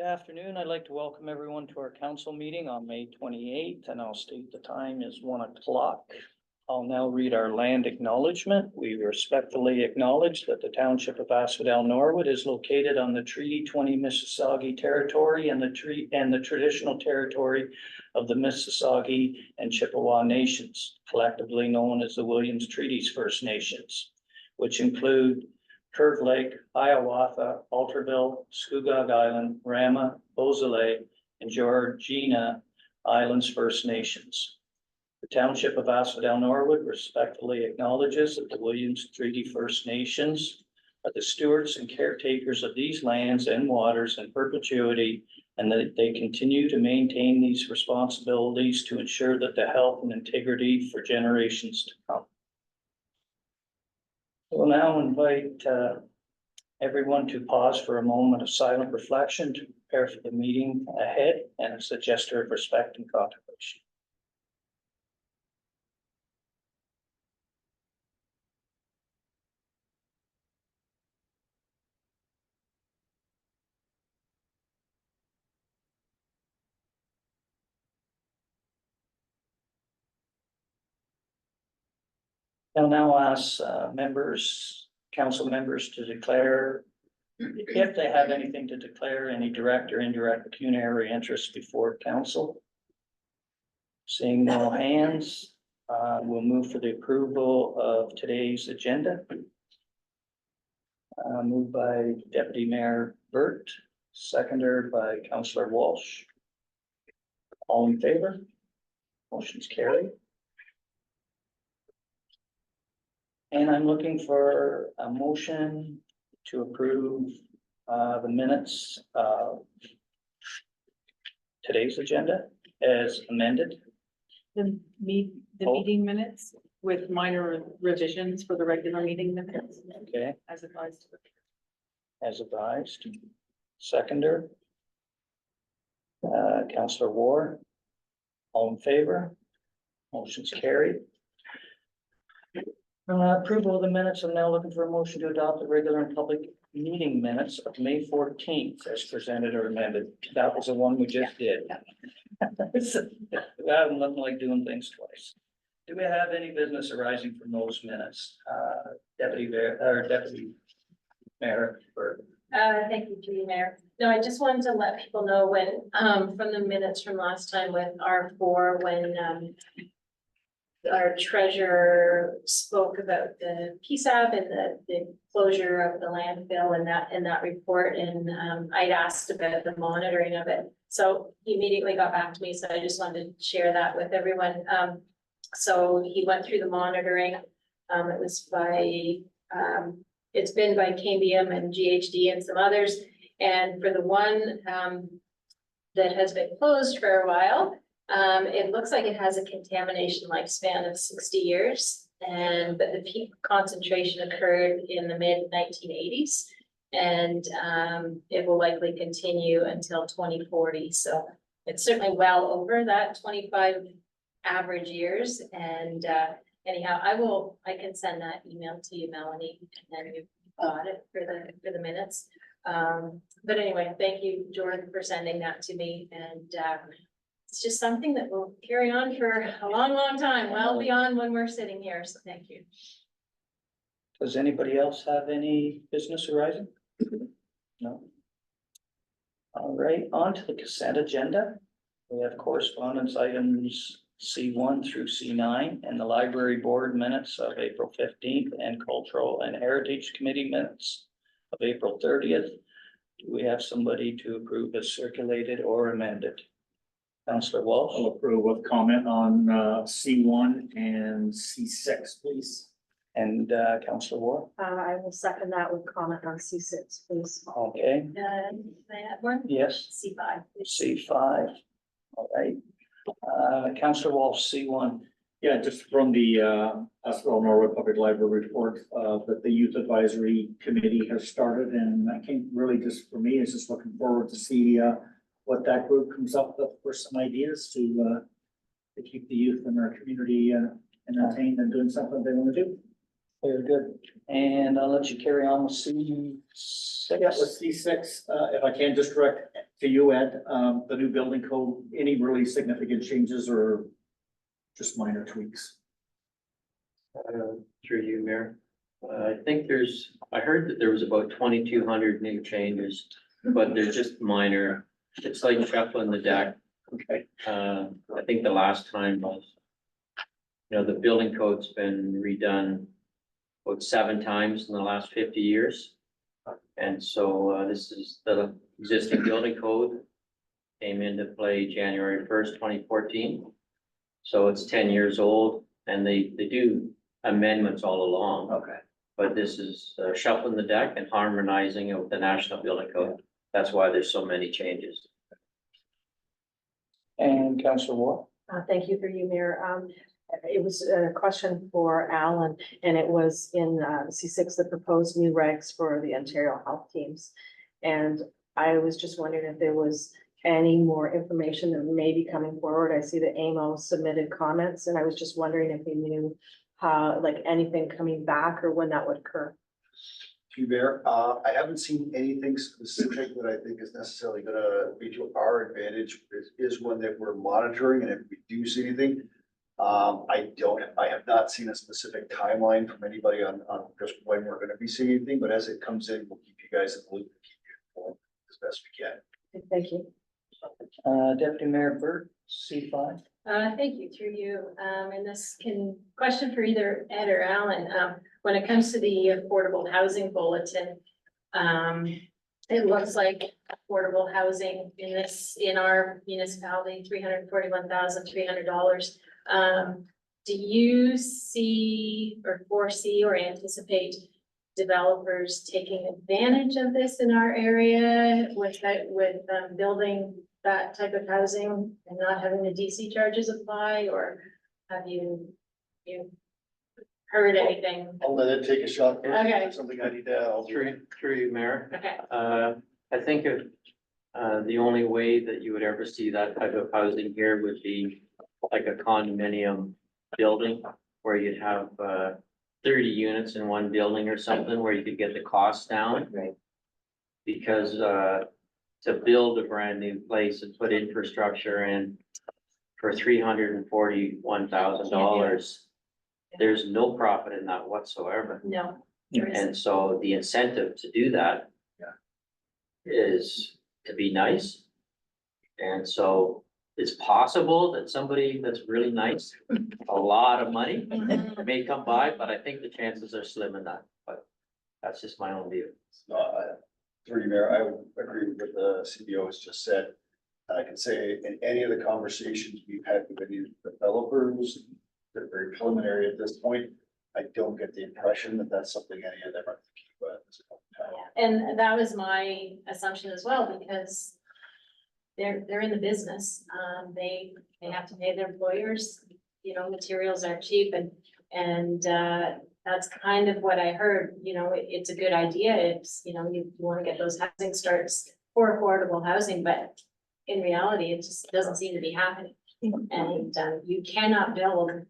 Good afternoon. I'd like to welcome everyone to our council meeting on May 28th, and I'll state the time is 1 o'clock. I'll now read our land acknowledgement. We respectfully acknowledge that the township of Asphodel-Norwood is located on the Treaty 20 Mississauga territory and the traditional territory of the Mississauga and Chippewa nations, collectively known as the Williams Treaties First Nations, which include Curve Lake, Hiawatha, Altarville, Scugog Island, Rama, Beausoleil, and Georgina Islands First Nations. The Township of Asphodel-Norwood respectfully acknowledges that the Williams Treaty First Nations are the stewards and caretakers of these lands and waters in perpetuity, and that they continue to maintain these responsibilities to ensure that the health and integrity for generations to come. We'll now invite everyone to pause for a moment of silent reflection to prepare for the meeting ahead and as a gesture of respect and contemplation. I'll now ask council members to declare, if they have anything to declare, any direct or indirect pecuniary interest before council. Seeing no hands, we'll move for the approval of today's agenda. Moved by Deputy Mayor Burt, seconded by Councillor Walsh. All in favor? Motion's carried. And I'm looking for a motion to approve the minutes of today's agenda as amended. The meeting minutes with minor revisions for the regular meeting minutes. Okay, As advised. as advised. Seconder. Councillor Ward. All in favor? Motion's carried. Approval of the minutes. I'm now looking for a motion to adopt the regular and public meeting minutes of May 14th as presented or amended. That was the one we just did. I have nothing like doing things twice. Do we have any business arising from those minutes? Deputy Mayor Burt. Thank you, Judy Mayor. No, I just wanted to let people know when, from the minutes from last time with R4, when, our treasurer spoke about the PSAB and the closure of the landfill and that report, and I'd asked about the monitoring of it. So he immediately got back to me, so I just wanted to share that with everyone. So he went through the monitoring. It was by it's been by Cambium and GHD and some others. And for the one that has been closed for a while, it looks like it has a contamination lifespan of 60 years, but the peak concentration occurred in the mid-1980s, and it will likely continue until 2040. So it's certainly well over that 25 average years. And anyhow, I can send that email to you, Melanie, and then you've got it for the minutes. But anyway, thank you, Jordan, for sending that to me, and it's just something that will carry on for a long, long time, well beyond when we're sitting here. So thank you. Does anybody else have any business arising? No. All right, on to the consent agenda. We have correspondence items C1 through C9 and the library board minutes of April 15th and cultural and heritage committee minutes of April 30th. Do we have somebody to approve as circulated or amended? Councillor Walsh. I'll approve with comment on C1 and C6, please. And Councillor Ward. I will second that with comment on C6, please. Okay, Can I add one? yes, C5. C5. All right. Councillor Walsh, C1. Yeah, just from the Asphodel-Norwood Public Library report that the Youth Advisory Committee has started, and I think really just for me is just looking forward to see what that group comes up with for some ideas to keep the youth in our community entertained and doing something they want to do. Very good. And I'll let you carry on with C6. Yeah, with C6, if I can just correct to you, Ed, the new building code, any really significant changes or just minor tweaks? Through you, Mayor. I think I heard that there was about 2,200 new changes, but they're just minor. It's like shuffling the deck. Okay. I think the last time was, the building code's been redone about 7 times in the last 50 years. And so, this is the existing building code came into play January 1st, 2014. So it's 10 years old and they do amendments all along. Okay. But this is shuffling the deck and harmonizing it with the National Building Code. That's why there's so many changes. And Councillor Ward? Thank you for you, Mayor. It was a question for Alan, and it was in C6, the proposed new regs for the Ontario health teams. And I was just wondering if there was any more information that may be coming forward. I see that AMO submitted comments, and I was just wondering if you knew how, like, anything coming back or when that would occur. To Mayor, I haven't seen anything specific that I think is necessarily gonna be to our advantage. Is one that we're monitoring, and if we do see anything, I have not seen a specific timeline from anybody on just when we're gonna be seeing anything, but as it comes in, we'll keep you guys in the loop, and keep you informed as best we can. Thank you. Deputy Mayor Burt, C5. Thank you, through you. And this question for either Ed or Alan. When it comes to the affordable housing bulletin, it looks like affordable housing in our municipality, $341,300. Do you see or foresee or anticipate developers taking advantage of this in our area with building that type of housing and not having the DC charges apply, or have you heard anything? I'll let it take a shot. first. Okay. If there's something I need to, I'll do it. Through you, Mayor. Okay. I think if, the only way that you would ever see that type of housing here would be like a condominium building where you'd have, 30 units in one building or something where you could get the costs down. Right. Because, to build a brand new place and put infrastructure in for $341,000, there's no profit in that whatsoever. No, there isn't. And so the incentive to do that is to be nice. And so it's possible that somebody that's really nice, a lot of money may come by, but I think the chances are slim in that, but that's just my own view. Through you, Mayor, I would agree with what the CBO has just said. I can say in any of the conversations we've had with any developers, they're very preliminary at this point. I don't get the impression that that's something any of them are thinking about at this point in time. and that was my assumption as well, because they're in the business. They have to pay their employers, materials are cheap and that's kind of what I heard, it's a good idea. It's, you want to get those housing starts for affordable housing, but in reality, it just doesn't seem to be happening. And you cannot build a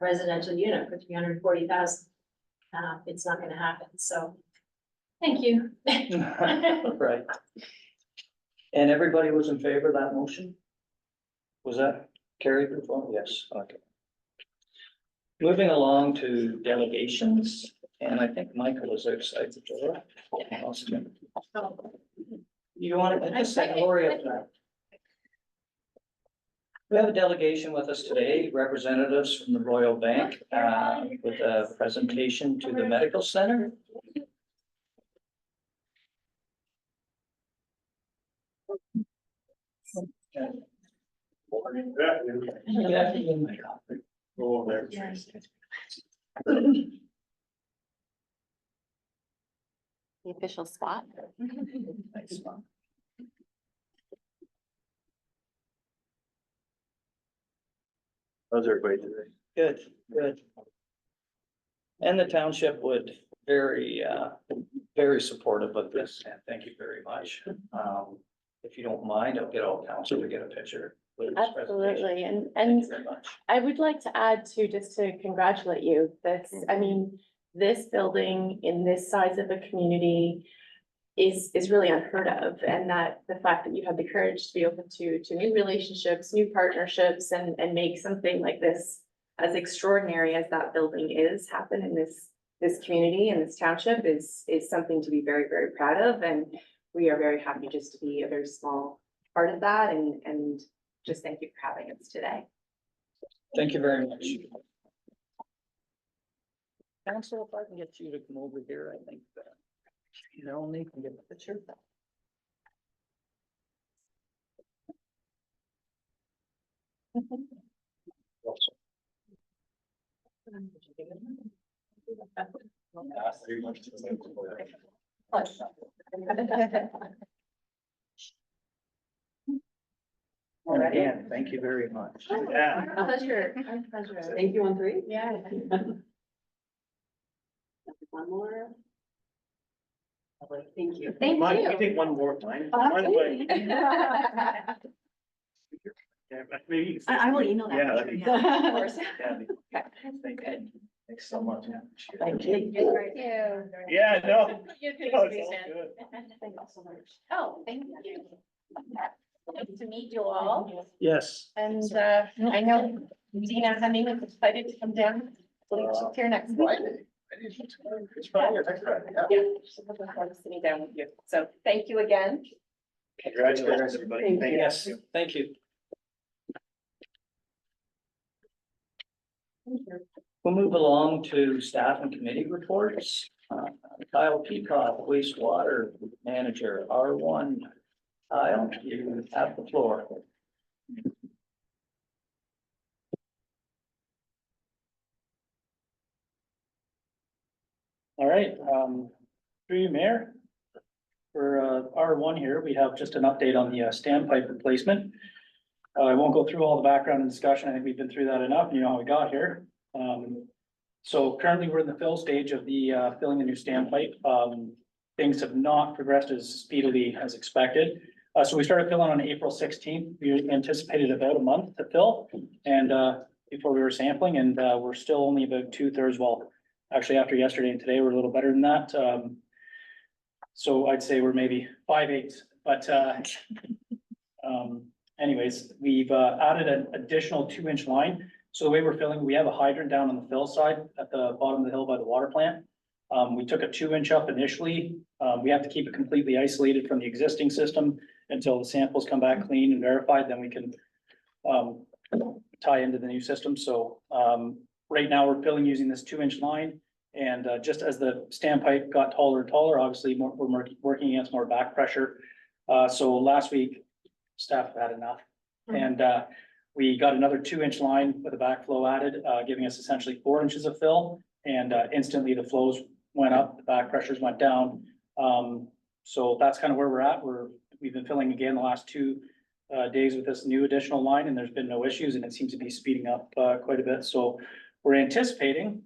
residential unit for 340,000. It's not gonna happen, so, thank you. Right. And everybody was in favor of that motion? Was that carried before? Yes, okay. Moving along to delegations, and I think Michael is outside the door. Lost him. You want to just say Lori up there? We have a delegation with us today, representatives from the Royal Bank, with a presentation to the medical center. Oh, there. The official spot. How's everybody today? Good, good. And the township would very supportive of this, and thank you very much. If you don't mind, I'll get all council to get a picture. with this presentation. Absolutely, and Thank you very much. I would like to add to, just to congratulate you, this, I mean, this building in this size of a community, is really unheard of. And that the fact that you had the courage to be open to new relationships, new partnerships, and make something like this as extraordinary as that building is happen in this community and this township is something to be very, very proud of. And we are very happy just to be a very small part of that, and just thank you for having us today. Thank you very much. Council, if I can get you to come over here, I think, you know, only can get the picture. And again, thank you very much. Yeah. Pleasure, my pleasure. Thank you on three. Yeah. One more. Thank you. Thank Mind if you. we take one more time? Absolutely. Yeah, maybe you can- I will email that. Yeah, that'd be- Yeah, of course. Yeah, Okay, Thank you. good. Thanks so much. Thank you. Yeah, I know. You too, No, it's all Susan. good. Thank you so much. Oh, thank you. Nice to meet you all. Yes. And I know Dina Honey was excited to come down. I believe she's here next week. It's Friday or next Friday, yeah. Yeah, she's looking forward to sitting down with you. So thank you again. Congratulations, everybody. Thank you. Yes, thank you. We'll move along to staff and committee reports. Kyle Peacock, wastewater manager, R1. Kyle, you have the floor. All right, through you, Mayor. For R1 here, we have just an update on the standpipe replacement. I won't go through all the background and discussion. I think we've been through that enough. You know how we got here. So currently we're in the fill stage of the filling the new standpipe. Things have not progressed as speedily as expected. So we started filling on April 16th. We anticipated about a month to fill and before we were sampling, and we're still only about 2/3. Well, actually after yesterday and today, we're a little better than that. So I'd say we're maybe 5/8, but anyways, we've added an additional 2-inch line. So the way we're filling, we have a hydrant down on the fill side at the bottom of the hill by the water plant. We took a 2-inch up initially. We have to keep it completely isolated from the existing system until the samples come back clean and verified, then we can tie into the new system. So right now we're filling using this 2-inch line. And just as the standpipe got taller and taller, obviously we're working against more back pressure. So last week, staff had enough. And we got another 2-inch line with a backflow added, giving us essentially 4 inches of fill. And instantly the flows went up, the back pressures went down. So that's kind of where we're at. We've been filling again the last 2 days with this new additional line, and there's been no issues, and it seems to be speeding up quite a bit. So we're anticipating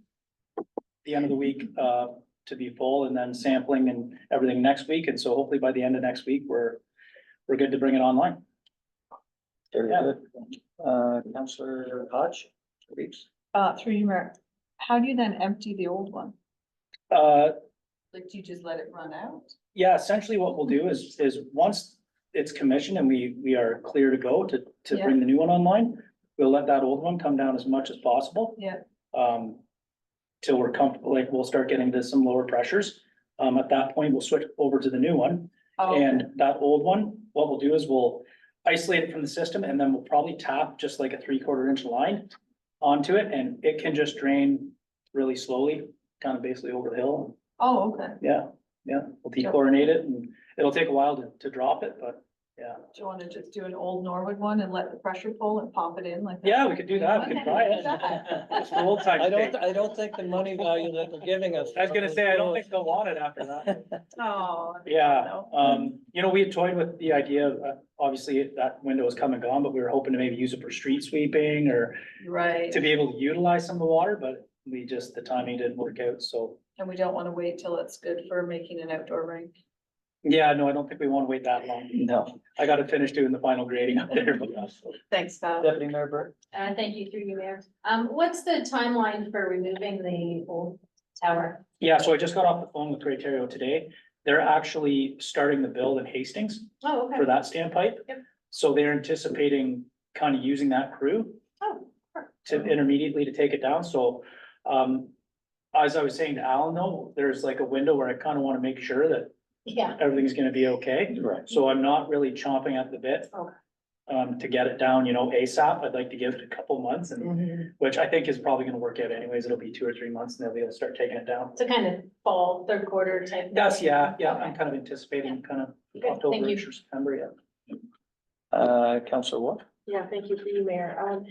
the end of the week to be full, and then sampling and everything next week. And so hopefully by the end of next week, we're good to bring it online. Very good. Councillor Hodge, please. Through you, Mayor, how do you then empty the old one? Like, do you just let it run out? Yeah, essentially what we'll do is once it's commissioned and we are clear to go to Yeah. bring the new one online, we'll let that old one come down as much as possible. Yeah. Till we're comfortable, like we'll start getting to some lower pressures. At that point, we'll switch over to the new one. Oh, And that old one, what we'll do is we'll isolate it from the system, and then we'll probably tap just like a 3/4 inch line onto it, and it can just drain really slowly, kind of basically over the hill. Oh, okay. Yeah, we'll dechlorinate it, and it'll take a while to drop it, but yeah. Do you want to just do an old Norwood one and let the pressure pull and pop it in like? that? Yeah, we could do that. We could try it. It's for old times' I sake. don't think the money value that they're giving us. I was gonna say, I don't think they'll want it after that. Oh. Yeah, you know, we had toyed with the idea of, obviously that window is come and gone, but we were hoping to maybe use it for street sweeping or Right. to be able to utilize some of the water, but the timing didn't work out, so. And we don't want to wait till it's good for making an outdoor rink. Yeah, no, I don't think we want to wait that long. No. I gotta finish doing the final grading up there. Thanks, Kyle. Deputy Mayor Burt? Thank you through you, Mayor. What's the timeline for removing the old tower? Yeah, so I just got off the phone with Great Terrio today. they're actually starting the build in Hastings Oh, for that standpipe. Yep. So they're anticipating kind of using that crew Oh, to intermediately to take it down, so, as I was saying to Alan though, there's like a window where I kind of want to make sure that Yeah. everything's gonna be okay. Right. So I'm not really chomping at the bit. Okay. To get it down, ASAP, I'd like to give it a couple months and, Mhm. which I think is probably gonna work out anyways, it'll be 2 or 3 months and they'll be able to start taking it down. So kind of fall, third quarter type. Yes, yeah, I'm Okay. kind of anticipating kind of Good, thank October you. or September, yeah. Counselor Wolf? Yeah, thank you for you, Mayor.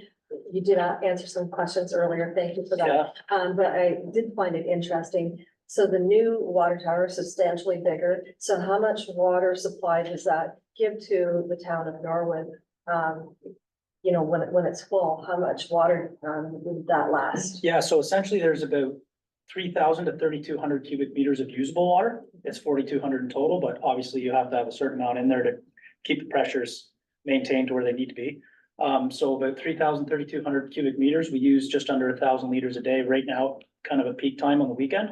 You did answer some questions earlier. Thank you for that. Yeah, But I did find it interesting. So the new water tower is substantially bigger. So how much water supply does that give to the town of Norwood? When it's full, how much water, would that last? yeah, so essentially there's about 3,000 to 3,200 cubic meters of usable water. It's 4,200 in total, but obviously you have to have a certain amount in there to keep the pressures maintained to where they need to be. So about 3,000, 3,200 cubic meters, we use just under 1,000 liters a day right now, kind of a peak time on the weekend,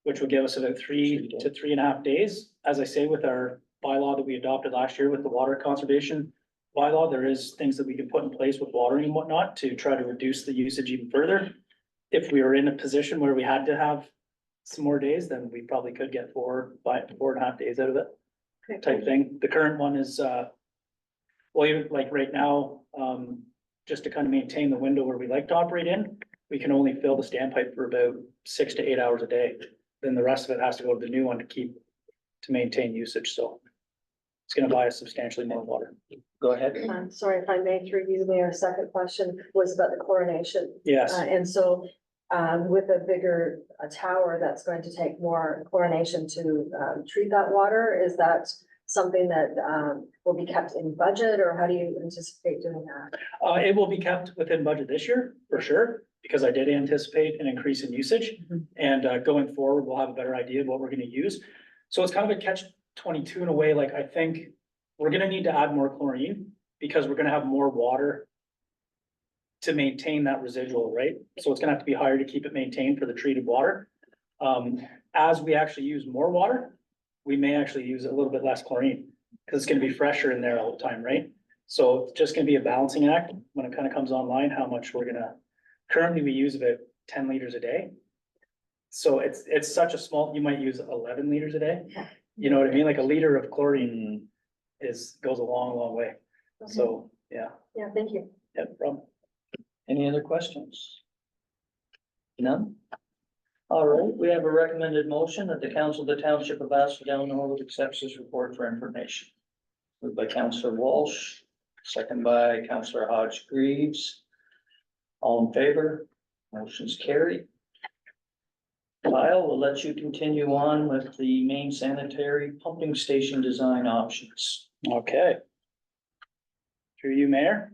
which would give us about 3 to 3.5 days. As I say, with our bylaw that we adopted last year with the water conservation bylaw, there is things that we can put in place with watering and whatnot to try to reduce the usage even further. If we were in a position where we had to have some more days, then we probably could get 4.5 days out of it type thing. The current one is, well, even like right now, just to kind of maintain the window where we like to operate in, we can only fill the standpipe for about 6 to 8 hours a day. Then the rest of it has to go to the new one to maintain usage, so it's gonna buy us substantially more water. Go ahead. Sorry if I may through you, Mayor. Second question was about the chlorination. Yes, And so, with a bigger tower, that's going to take more chlorination to, treat that water. Is that something that, will be kept in budget, or how do you anticipate doing that? it will be kept within budget this year, for sure, because I did anticipate an increase in usage. Mhm. And, going forward, we'll have a better idea of what we're gonna use. So it's kind of a catch-22 in a way, like I think we're gonna need to add more chlorine because we're gonna have more water to maintain that residual, right? So it's gonna have to be higher to keep it maintained for the treated water. As we actually use more water, we may actually use a little bit less chlorine because it's gonna be fresher in there all the time, right? So it's just gonna be a balancing act when it kind of comes online, how much we're gonna, currently we use about 10 liters a day. So it's such a small, you might use 11 liters a day. You know what I mean? Like a liter of chlorine goes a long, long way. So, yeah, Yeah, thank you. no problem. Any other questions? None? All right, we have a recommended motion that the council of the township of Asphodel-Norwood accepts this report for information. Moved by Councillor Walsh, second by Councillor Hodge Greaves. All in favor? Motion's carried. Kyle, we'll let you continue on with the main sanitary pumping station design options. Okay. Through you, Mayor.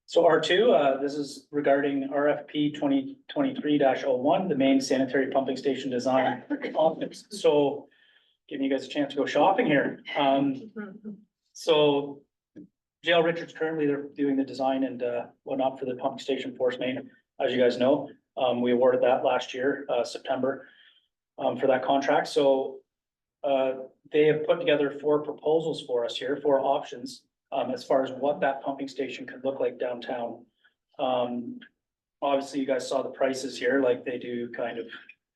So R2, this is regarding RFP 2023-01, the main sanitary pumping station design options. So giving you guys a chance to go shopping here. So JL Richards currently, they're doing the design and whatnot for the pumping station force main, as you guys know. We awarded that last year, September, for that contract. So they have put together 4 proposals for us here, 4 options, as far as what that pumping station could look like downtown. Obviously, you guys saw the prices here, like they do kind of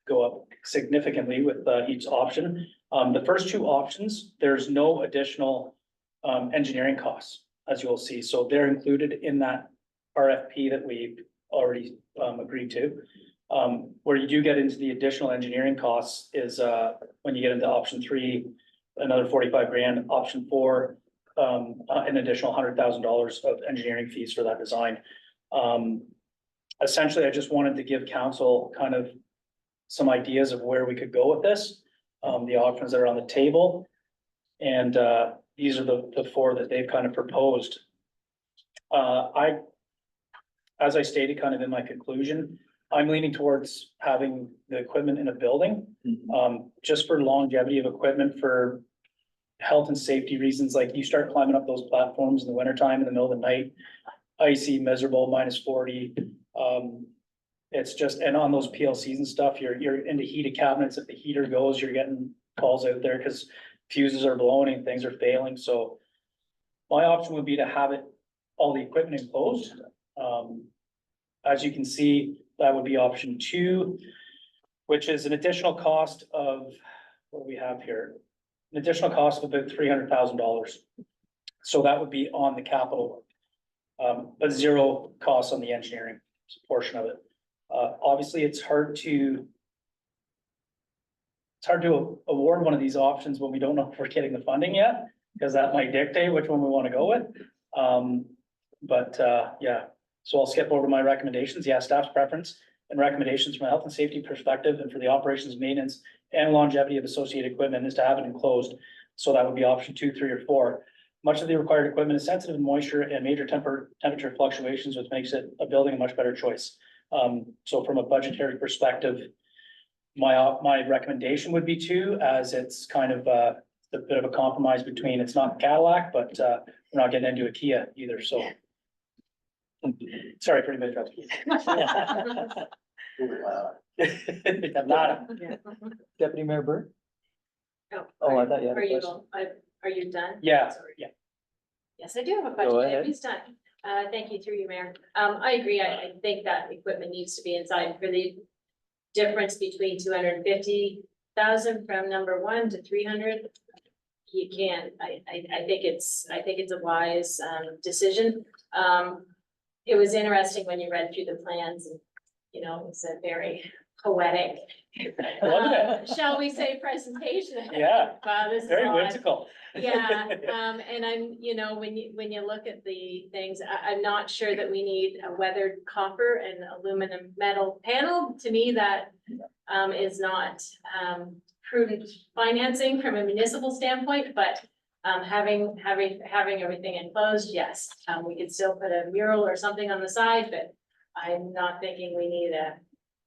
go up significantly with each option. The first 2 options, there's no additional engineering costs, as you'll see. So they're included in that RFP that we've already agreed to. Where you do get into the additional engineering costs is when you get into option 3, another 45 grand, option 4, an additional $100,000 of engineering fees for that design. Essentially, I just wanted to give council kind of some ideas of where we could go with this, the options that are on the table. And these are the 4 that they've kind of proposed. As I stated kind of in my conclusion, I'm leaning towards having the equipment in a building, just for longevity of equipment, for health and safety reasons. Like you start climbing up those platforms in the wintertime, in the middle of the night, icy, miserable, -40. It's just, and on those PLCs and stuff, you're into heated cabinets. If the heater goes, you're getting calls out there because fuses are blowing and things are failing, so. My option would be to have it, all the equipment enclosed. As you can see, that would be option 2, which is an additional cost of, what do we have here? An additional cost of about $300,000. So that would be on the capital. But zero costs on the engineering portion of it. Obviously, it's hard to award one of these options when we don't know if we're getting the funding yet, because that might dictate which one we want to go with. Yeah, so I'll skip over my recommendations. Yeah, staff's preference and recommendations from a health and safety perspective and for the operations, maintenance and longevity of associated equipment is to have it enclosed. So that would be option 2, 3, or 4. Much of the required equipment is sensitive to moisture and major temperature fluctuations, which makes it a building a much better choice. So from a budgetary perspective, my recommendation would be 2, as it's kind of a bit of a compromise between, it's not Cadillac, but we're not getting into a Kia either, so. Sorry for anybody. Deputy Mayor Burt? Oh, I thought you had a question. Are you done? Yeah, Sorry. yeah. Yes, I do have a Go question. ahead. He's done. Thank you through you, Mayor. I agree. I think that equipment needs to be inside for the difference between 250,000 from number 1 to 300. You can't, I think it's a wise, decision. It was interesting when you read through the plans and, you know, it's a very poetic, shall we say, presentation. Yeah. Wow, this is Very odd. whimsical. Yeah, and when you look at the things, I'm not sure that we need a weathered copper and aluminum metal panel. To me, that is not prudent financing from a municipal standpoint, but having everything enclosed, yes. We could still put a mural or something on the side, but I'm not thinking we need a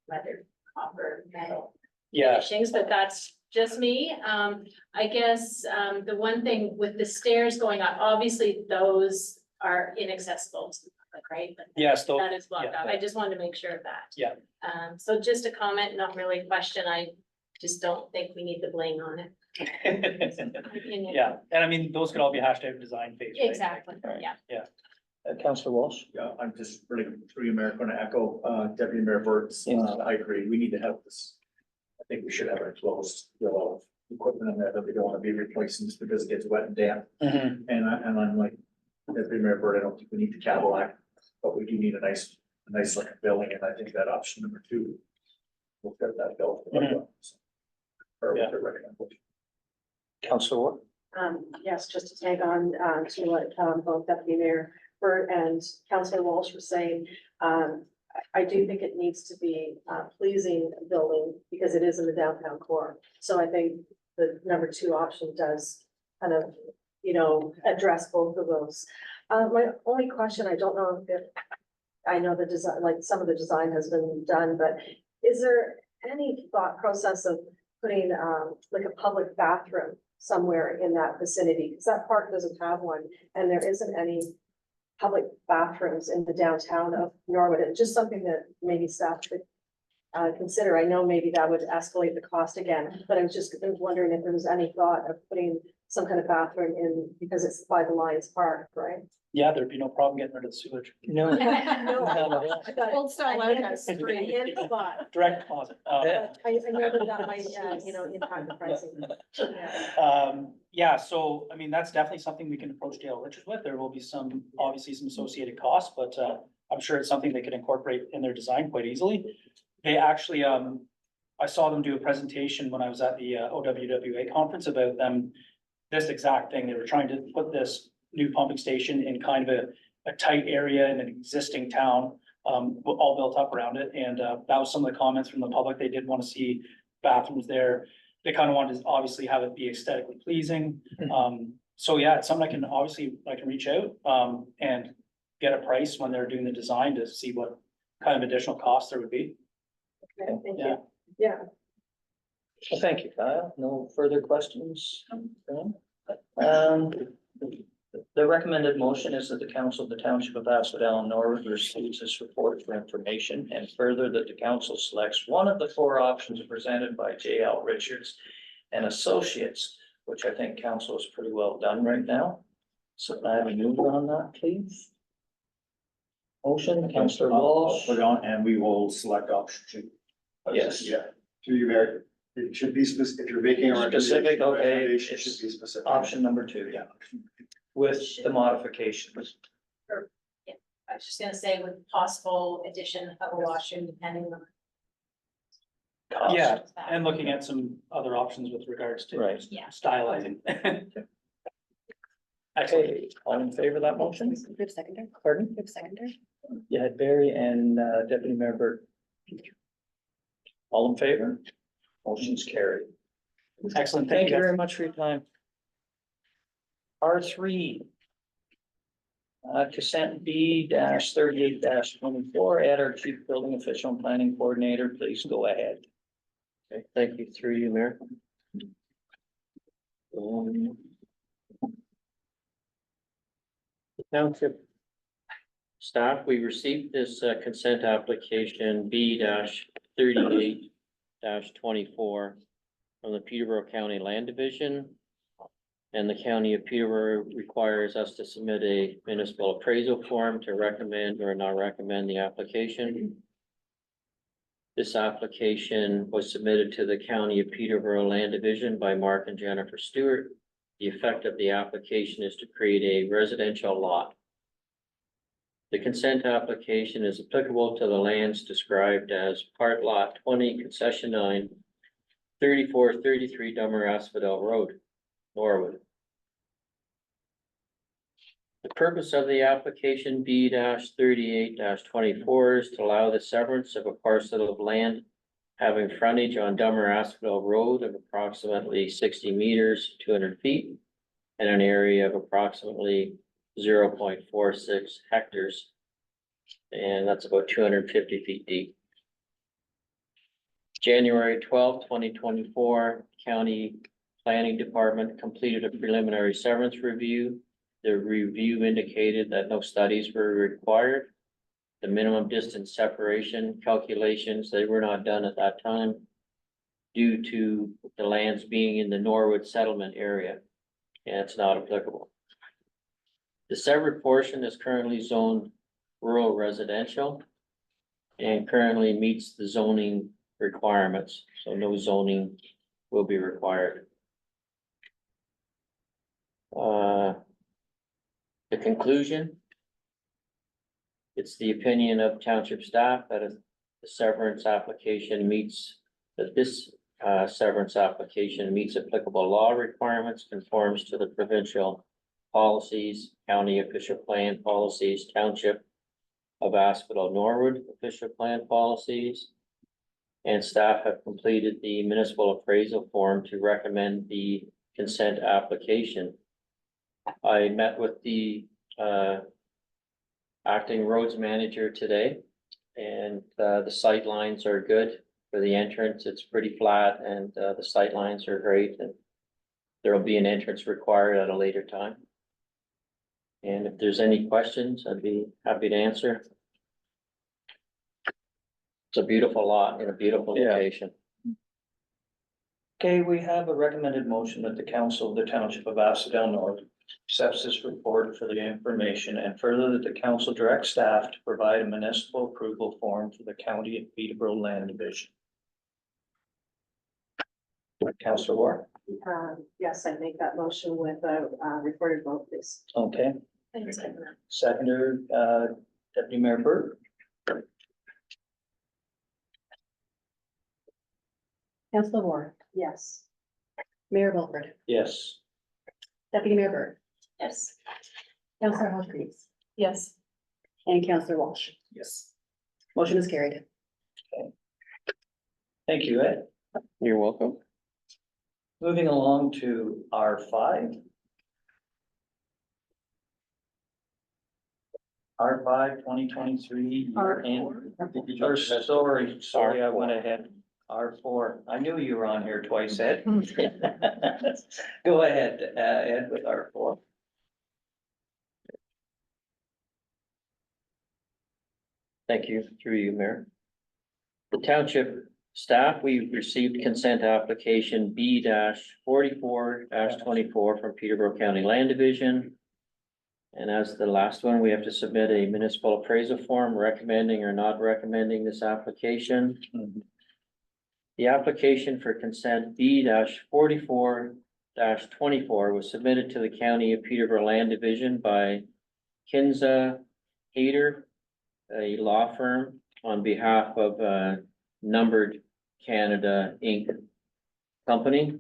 weathered copper metal Yeah, finishings, but that's just me. I guess, the one thing with the stairs going up, obviously those are inaccessible to the public, right? But yes, though. that is blocked yeah, off. I just wanted to make sure of that. Yeah. So just a comment, not really a question. I just don't think we need the bling on it. Yeah, and I mean, those could all be hashed out in design phase. right? Exactly, Right. yeah. Councillor Walsh? Yeah, I'm just really through you, Mayor, going to echo Deputy Mayor Burt's. Yes. I agree. We need to have this. I think we should have it closed, a lot of equipment in there that we don't want to be replacing just because it gets wet and damp. Mhm. And I'm like, Deputy Mayor Burt, I don't think we need the Cadillac, but we do need a nice looking building, and I think that option number 2 will fit that bill. Or Yeah. the recommendation. Councillor Ward? Yes, just to tag on, to what, both Deputy Mayor Burt and Councillor Walsh were saying. I do think it needs to be a pleasing building because it is in the downtown core. So I think the number 2 option does kind of, address both of those. My only question, I don't know if, I know the design, like some of the design has been done, but is there any thought process of putting, like a public bathroom somewhere in that vicinity? Because that park doesn't have one and there isn't any public bathrooms in the downtown of Norwood. And just something that maybe staff could consider. I know maybe that would escalate the cost again, but I was just wondering if there was any thought of putting some kind of bathroom in, because it's by the Lions Park, right? Yeah, there'd be no problem getting rid of the sewage. No. Old style outhouse. Direct deposit. I know that might, impact the pricing. Yeah. Yeah, so, I mean, that's definitely something we can approach Dale Richards with. There will be obviously some associated costs, but, I'm sure it's something they could incorporate in their design quite easily. They actually, I saw them do a presentation when I was at the OWWA conference about them, this exact thing. They were trying to put this new pumping station in kind of a tight area in an existing town, all built up around it. And, that was some of the comments from the public. They did want to see bathrooms there. They kind of wanted to obviously have it be aesthetically pleasing. So yeah, it's something I can reach out, and get a price when they're doing the design to see what kind of additional costs there would be. Okay, thank Yeah. you. Yeah. Well, thank you, Kyle. No further questions? The recommended motion is that the council of the township of Asphodel-Norwood receives this report for information, and further that the council selects one of the four options presented by J.L. Richards and Associates, which I think council is pretty well done right now. So can I have a mover on that, please? Motion, Councillor I'll Walsh. put it on and we will select option two. Yes. Yeah, through you, Mayor. It should be specific, if you're making a Specific, recommendation, okay, recommendation it's should be specific. Option number two, Yeah. with the modifications. I was just gonna say with possible addition of a washroom depending on. Cost. Yeah, and looking at some other options with regards to Right. Yeah. stylizing. Excellent. Okay, all in favor of that motion? We have seconder, Pardon? we have seconder. You had Barry and Deputy Mayor Burt. All in favor? Motion's carried. Excellent, Thank you guys. very much for your time. R3. Consent B 38 24, add our chief building official and planning coordinator, please go ahead. Okay, thank you, through you, Mayor. Township staff, we received this consent application B 38 24 from the Peterborough County Land Division. And the County of Peterborough requires us to submit a municipal appraisal form to recommend or not recommend the application. This application was submitted to the County of Peterborough Land Division by Mark and Jennifer Stewart. The effect of the application is to create a residential lot. The consent application is applicable to the lands described as Part Lot 20, Concession 9, 3433 Dummer Asphodel Road, Norwood. The purpose of the application B 38 24 is to allow the severance of a parcel of land having frontage on Dummer Asphodel Road of approximately 60 meters, 200 feet, and an area of approximately 0.46 hectares. And that's about 250 feet deep. January 12, 2024, County Planning Department completed a preliminary severance review. The review indicated that no studies were required. The minimum distance separation calculations, they were not done at that time due to the lands being in the Norwood settlement area, and it's not applicable. The severed portion is currently zoned rural residential and currently meets the zoning requirements, so no zoning will be required. The conclusion. It's the opinion of township staff that the severance application meets, that this severance application meets applicable law requirements, conforms to the provincial policies, county official plan policies, township of Asphodel-Norwood official plan policies. And staff have completed the municipal appraisal form to recommend the consent application. I met with the acting roads manager today, and the sight lines are good for the entrance. It's pretty flat, and the sight lines are great, and there will be an entrance required at a later time. And if there's any questions, I'd be happy to answer. It's a beautiful lot in a beautiful Yeah. location. Okay, we have a recommended motion that the council of the township of Asphodel-Norwood accepts this report for the information, and further that the council directs staff to provide a municipal approval form for the County of Peterborough Land Division. Councillor Ward, Yes, I make that motion with a recorded vote, please. okay, Thanks, Edna. seconder, Deputy Mayor Burt, Councilor Ward. Yes. Mayor Wilford, yes. Deputy Mayor Burt, Yes. Councilor Hodges, Yes. and Councilor Walsh. Yes. Motion is carried. Thank you, Ed. You're welcome. Moving along to R5. R5 2023. Or sorry, I went ahead. R4. I knew you were on here twice, Ed. Go ahead, Ed, with R4. Thank you, through you, Mayor. The township staff, we received consent application B 44 24 from Peterborough County Land Division. And as the last one, we have to submit a municipal appraisal form recommending or not recommending this application. The application for consent B 44 24 was submitted to the County of Peterborough Land Division by Kinza Hayter, a law firm, on behalf of Numbered Canada Inc. Company.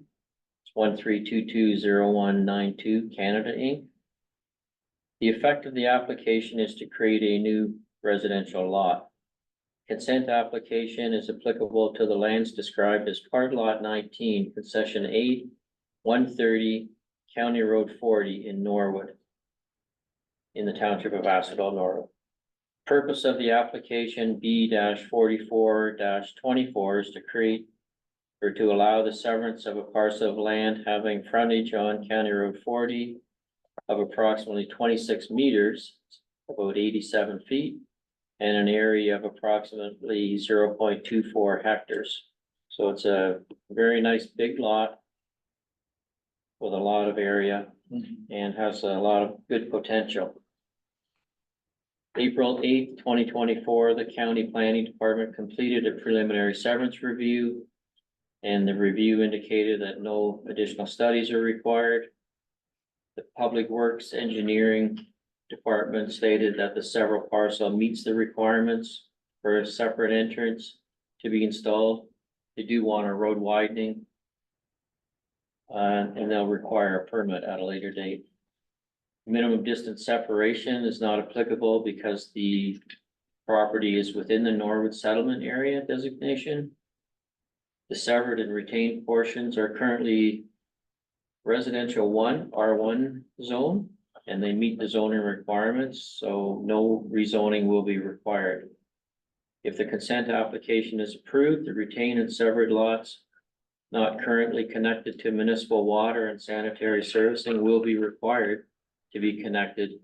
It's 132209192 Canada Inc. The effect of the application is to create a new residential lot. Consent application is applicable to the lands described as Part Lot 19, Concession 8, 130, County Road 40 in Norwood, in the township of Asphodel-Norwood. Purpose of the application B 44 24 is to create or to allow the severance of a parcel of land having frontage on County Road 40 of approximately 26 meters, about 87 feet, and an area of approximately 0.24 hectares. So it's a very nice big lot with a lot of area and has a lot of good potential. April 8th, 2024, the County Planning Department completed a preliminary severance review, and the review indicated that no additional studies are required. The Public Works Engineering Department stated that the several parcel meets the requirements for a separate entrance to be installed. They do want a road widening, and they'll require a permit at a later date. Minimum distance separation is not applicable because the property is within the Norwood settlement area designation. The severed and retained portions are currently residential R1 zone, and they meet the zoning requirements, so no rezoning will be required. If the consent application is approved, the retained and severed lots not currently connected to municipal water and sanitary servicing will be required to be connected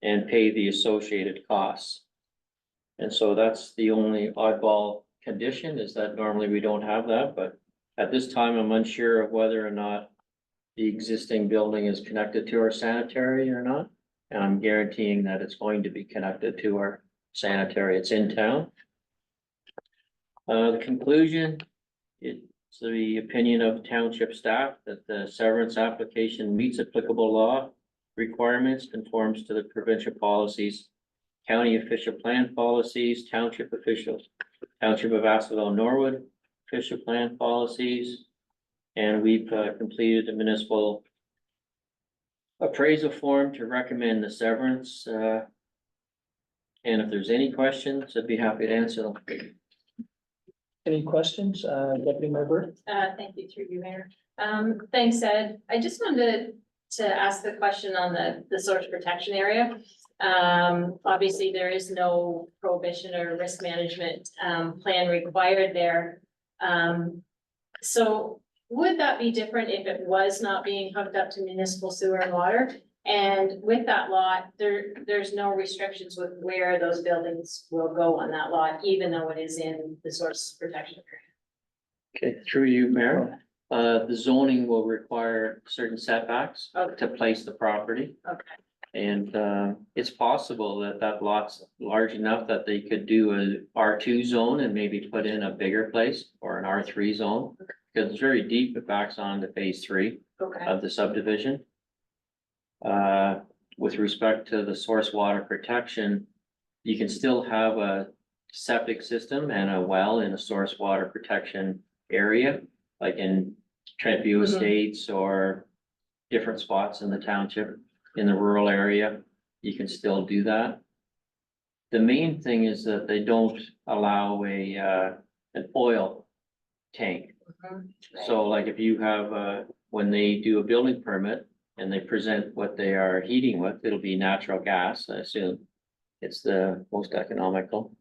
and pay the associated costs. And so that's the only oddball condition, is that normally we don't have that, but at this time, I'm unsure of whether or not the existing building is connected to our sanitary or not. And I'm guaranteeing that it's going to be connected to our sanitary. It's in town. The conclusion, it's the opinion of township staff that the severance application meets applicable law requirements, conforms to the provincial policies, county official plan policies, township officials, township of Asphodel-Norwood official plan policies. And we've completed a municipal appraisal form to recommend the severance. And if there's any questions, I'd be happy to answer them. Any questions, Deputy Mayor Burt? Thank you, through you, Mayor. Thanks, Ed. I just wanted to ask the question on the source protection area. Obviously, there is no prohibition or risk management plan required there. So would that be different if it was not being hooked up to municipal sewer and water? And with that lot, there's no restrictions with where those buildings will go on that lot, even though it is in the source protection area. Okay, through you, Mayor. The zoning will require certain setbacks to place the property. Okay. And it's possible that that lot's large enough that they could do a R2 zone and maybe put in a bigger place, or an R3 zone. Because it's very deep, it backs on to phase 3 Okay. of the subdivision. With respect to the source water protection, you can still have a septic system and a well in a source water protection area, like in Trent View Estates or different spots in the township, in the rural area. You can still do that. The main thing is that they don't allow an oil tank. So like if you have, when they do a building permit and they present what they are heating with, it'll be natural gas, I assume. It's the most economical.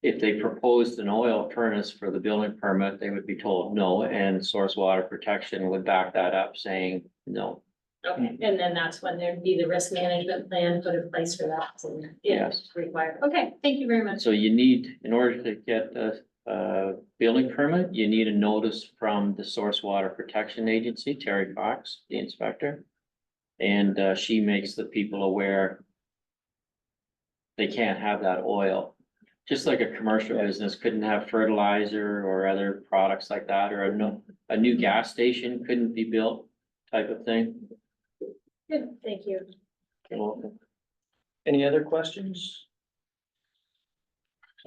If they proposed an oil furnace for the building permit, they would be told no, and source water protection would back that up saying no. Okay, and then that's when there'd be the risk management plan put in place for that, and Yes. required. Okay, thank you very much. So you need, in order to get a building permit, you need a notice from the Source Water Protection Agency, Terry Fox, the inspector. And she makes the people aware they can't have that oil. Just like a commercial business couldn't have fertilizer or other products like that, or a new gas station couldn't be built type of thing. Good, thank you. Any other questions?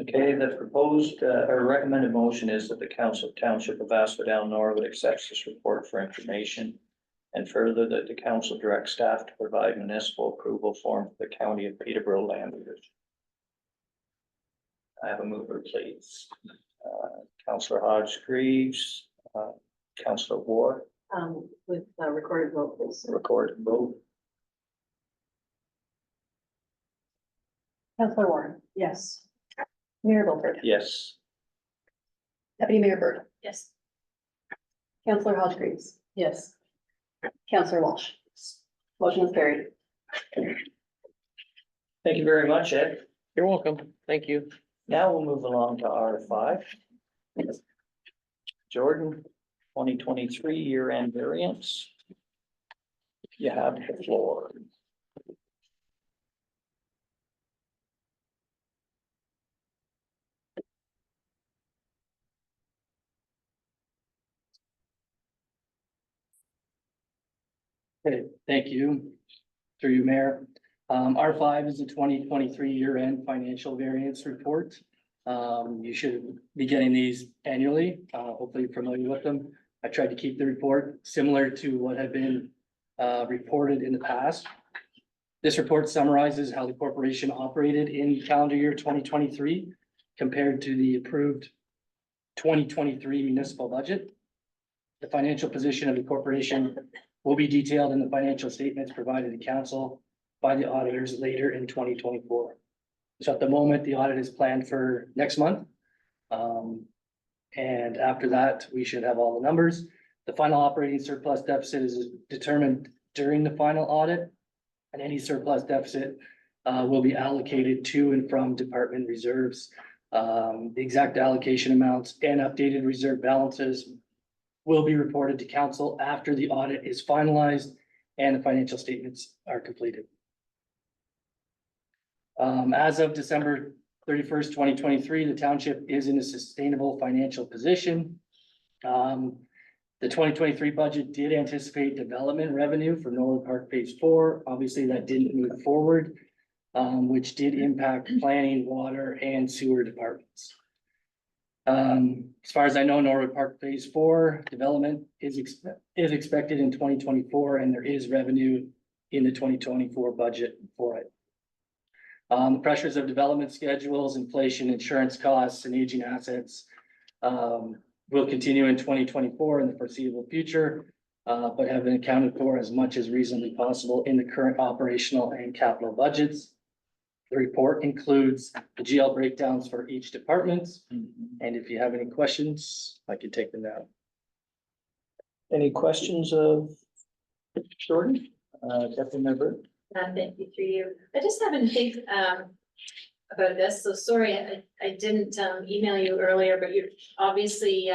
Okay, the proposed or recommended motion is that the Council Township of Asphodel-Norwood accepts this report for information. And further, that the council directs staff to provide municipal approval form for the county of Peterborough land division. I have a mover, please. Councillor Hodge Greaves, Councillor Ward, With recorded vote, please. recorded vote. Councilor Warren. Yes. Mayor Milford. Yes. Deputy Mayor Byrd. Yes. Councilor Hodge Greaves. Yes. Councilor Walsh. Motion is carried. Thank you very much, Ed. You're welcome. Thank you. Now we'll move along to R5. Jordan, 2023 year-end variance. You have the floor. Okay, thank you. Through you, Mayor. R5 is the 2023 year-end financial variance report. You should be getting these annually. Hopefully you're familiar with them. I tried to keep the report similar to what had been reported in the past. This report summarizes how the corporation operated in calendar year 2023 compared to the approved 2023 municipal budget. The financial position of the corporation will be detailed in the financial statements provided to council by the auditors later in 2024. So at the moment, the audit is planned for next month. And after that, we should have all the numbers. The final operating surplus deficit is determined during the final audit. And any surplus deficit will be allocated to and from department reserves. The exact allocation amounts and updated reserve balances will be reported to council after the audit is finalized and the financial statements are completed. As of December 31st, 2023, the township is in a sustainable financial position. The 2023 budget did anticipate development revenue for Norwood Park Phase 4. Obviously, that didn't move forward, which did impact planning, water, and sewer departments. As far as I know, Norwood Park Phase 4 development is expected in 2024, and there is revenue in the 2024 budget for it. The pressures of development schedules, inflation, insurance costs, and aging assets will continue in 2024 in the foreseeable future, but have been accounted for as much as reasonably possible in the current operational and capital budgets. The report includes the GL breakdowns for each department, and if you have any questions, I can take them now. Any questions of Jordan? Deputy Member? Thank you through you. I just haven't think about this, so sorry, I didn't email you earlier, but you're obviously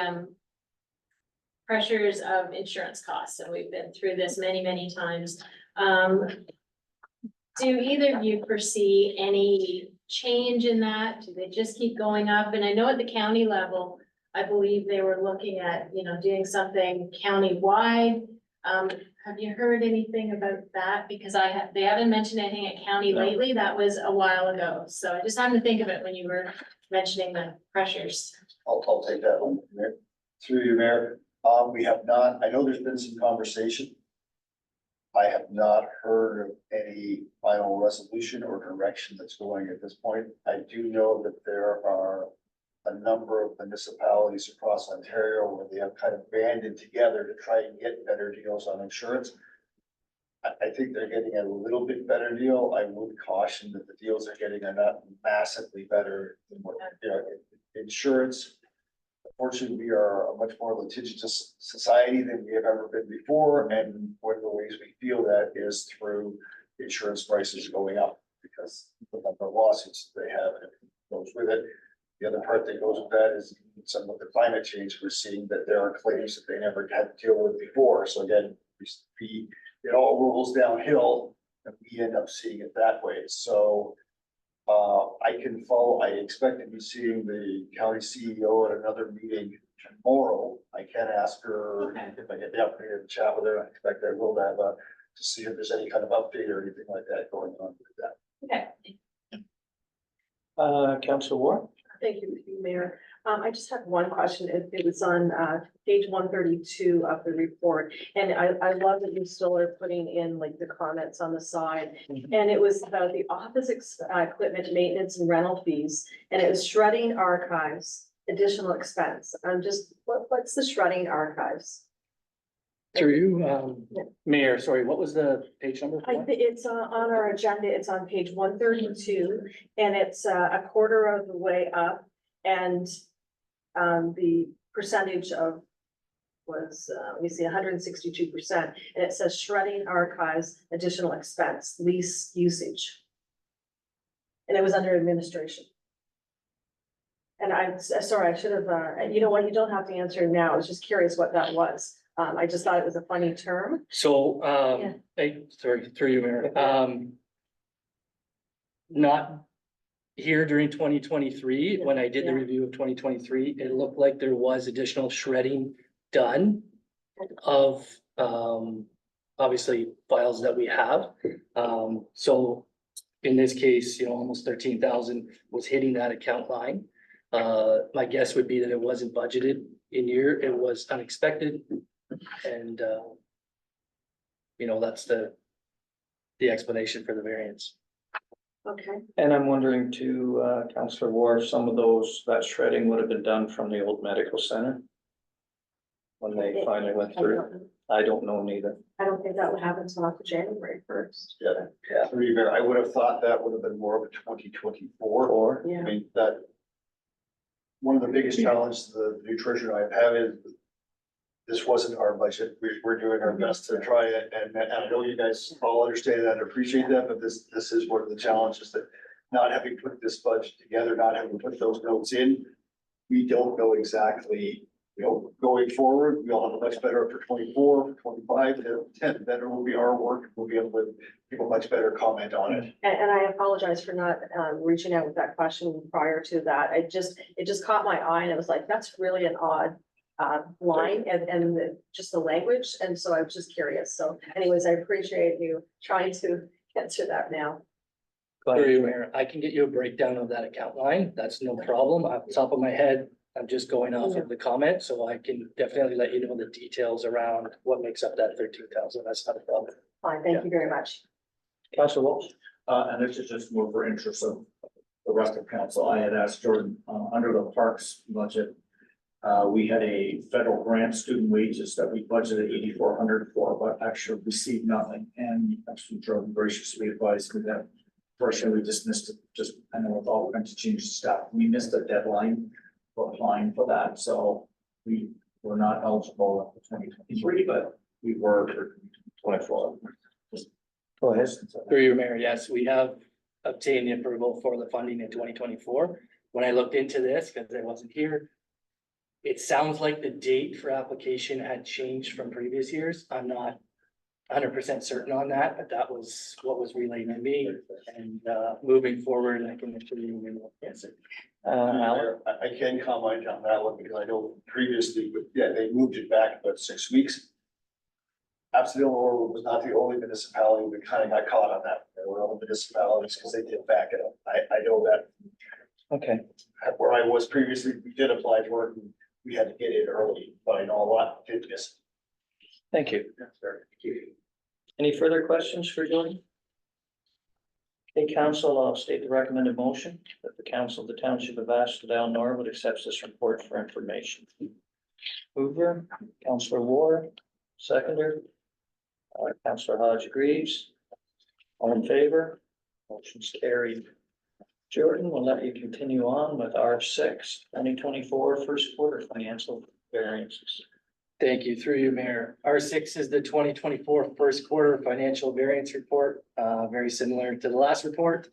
pressures of insurance costs, and we've been through this many times. Do either of you foresee any change in that? Do they just keep going up? And I know at the county level, I believe they were looking at, doing something county-wide. Have you heard anything about that? Because they haven't mentioned anything at county lately. That was a while ago. So I just happened to think of it when you were mentioning the pressures. I'll take that one, Mayor. Through you, Mayor. We have not, I know there's been some conversation. I have not heard of any final resolution or direction that's going at this point. I do know that there are a number of municipalities across Ontario where they have kind of banded together to try and get better deals on insurance. I think they're getting a little bit better deal. I would caution that the deals are getting are not massively better than what, insurance. Unfortunately, we are a much more litigious society than we have ever been before, and one of the ways we feel that is through insurance prices going up because of the number of lawsuits they have and it goes with it. The other part that goes with that is some of the climate change. We're seeing that there are claims that they never had to deal with before. So again, it all rolls downhill and we end up seeing it that way. So I can follow, I expect to be seeing the county CEO at another meeting tomorrow. I can ask her if I get the opportunity to chat with her. I expect I will have to see if there's any kind of update or anything like that going on with that. Okay. Councillor Ward? Thank you, Mayor. I just have one question. It was on page 132 of the report. And I love that you still are putting in like the comments on the side. And it was about the office equipment maintenance and rental fees. And it was shredding archives, additional expense. I'm just, what's the shredding archives? Through you, Mayor, sorry, what was the page number? It's on our agenda. It's on page 132 and it's a quarter of the way up. And the percentage of was, let me see, 162%. And it says shredding archives, additional expense, lease usage. And it was under administration. And I'm sorry, I should have, you know what, you don't have to answer now. I was just curious what that was. I just thought it was a funny term. So, Yeah. sorry, through you, Mayor, not here during 2023, when I did the Yeah. review of 2023, it looked like there was additional shredding done of, obviously files that we have. So in this case, almost 13,000 was hitting that account line. My guess would be that it wasn't budgeted in year, it was unexpected. And, that's the explanation for the variance. Okay. And I'm wondering too, Councillor Ward, if some of that shredding would have been done from the old medical center when they finally went through. I don't know neither. I don't think that would happen until after January 1st. Yeah, to be fair, I would have thought that would have been more of a 2024. Or, I Yeah. mean, that. One of the biggest challenges the new treasurer I've had is. This wasn't our budget. We're doing our best to try it. And I know you guys all understand that and appreciate that, but this is one of the challenges that. Not having put this budget together, not having put those notes in. We don't know exactly, going forward, we'll have a much better for 24, for 25, then better will be our work. We'll be able to give a much better comment on it. And I apologize for not reaching out with that question prior to that. It just caught my eye and it was like, that's really an odd line and just the language. And so I was just curious. So anyways, I appreciate you trying to answer that now. Through you, Mayor, I can get you a breakdown of that account line. That's no problem. Off the top of my head, I'm just going off of the comment, so I can definitely let you know the details around what makes up that 13,000. That's not a problem. Fine, thank you very much. Councillor Walsh? And this is just more for interest of the rest of council. I had asked Jordan, under the parks budget. We had a federal grant, student wages that we budgeted 8,400 for, but actually received nothing. And actually Jordan graciously advised me that fortunately we just missed it, I know with all kinds of changes to staff, we missed the deadline for applying for that. So we were not eligible for 2023, but we were for 2024. Go ahead. Through you, Mayor, yes, we have obtained the approval for the funding in 2024. When I looked into this, because I wasn't here, it sounds like the date for application had changed from previous years. I'm not 100% certain on that, but that was what was relayed to me. And moving forward, I can assure you we will answer. Alan? I can comment on that one because I know previously, but yeah, they moved it back about 6 weeks. Asphodel-Norwood was not the only municipality that kind of got caught on that. There were other municipalities because they did back it up. I know that Okay, where I was previously, we did apply for it and we had to get it early, but I know a lot did miss. thank you. Any further questions for Jordan? Okay, council, I'll state the recommended motion that the council of the township of Asphodel-Norwood accepts this report for information. Mover, Councillor Ward, seconder. Councillor Hodge agrees. All in favor? Motion's carried. Jordan, we'll let you continue on with R6, 2024 first quarter financial variances. Thank you, through you, Mayor. R6 is the 2024 first quarter financial variance report, very similar to the last report.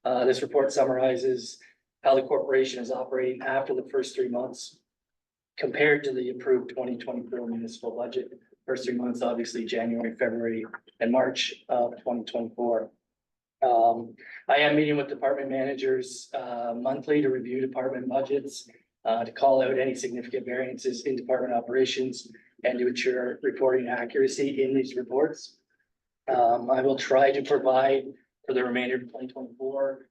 This report summarizes how the corporation is operating after the first 3 months compared to the approved 2024 municipal budget. First 3 months, obviously January, February, and March of 2024. I am meeting with department managers monthly to review department budgets, to call out any significant variances in department operations and to ensure reporting accuracy in these reports. I will try to provide for the remainder of 2024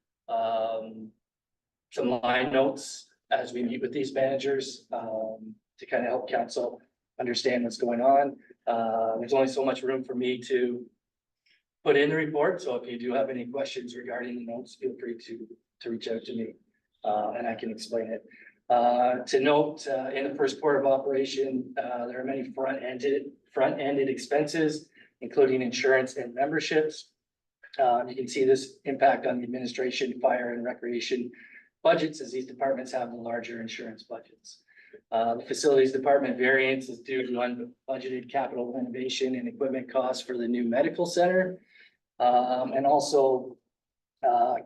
some line notes as we meet with these managers to kind of help council understand what's going on. There's only so much room for me to put in the report, so if you do have any questions regarding the notes, feel free to reach out to me and I can explain it. To note, in the first quarter of operation, there are many front-ended expenses, including insurance and memberships. You can see this impact on the administration, fire, and recreation budgets, as these departments have the larger insurance budgets. The facilities department variance is due to unbudgeted capital renovation and equipment costs for the new medical center. And also,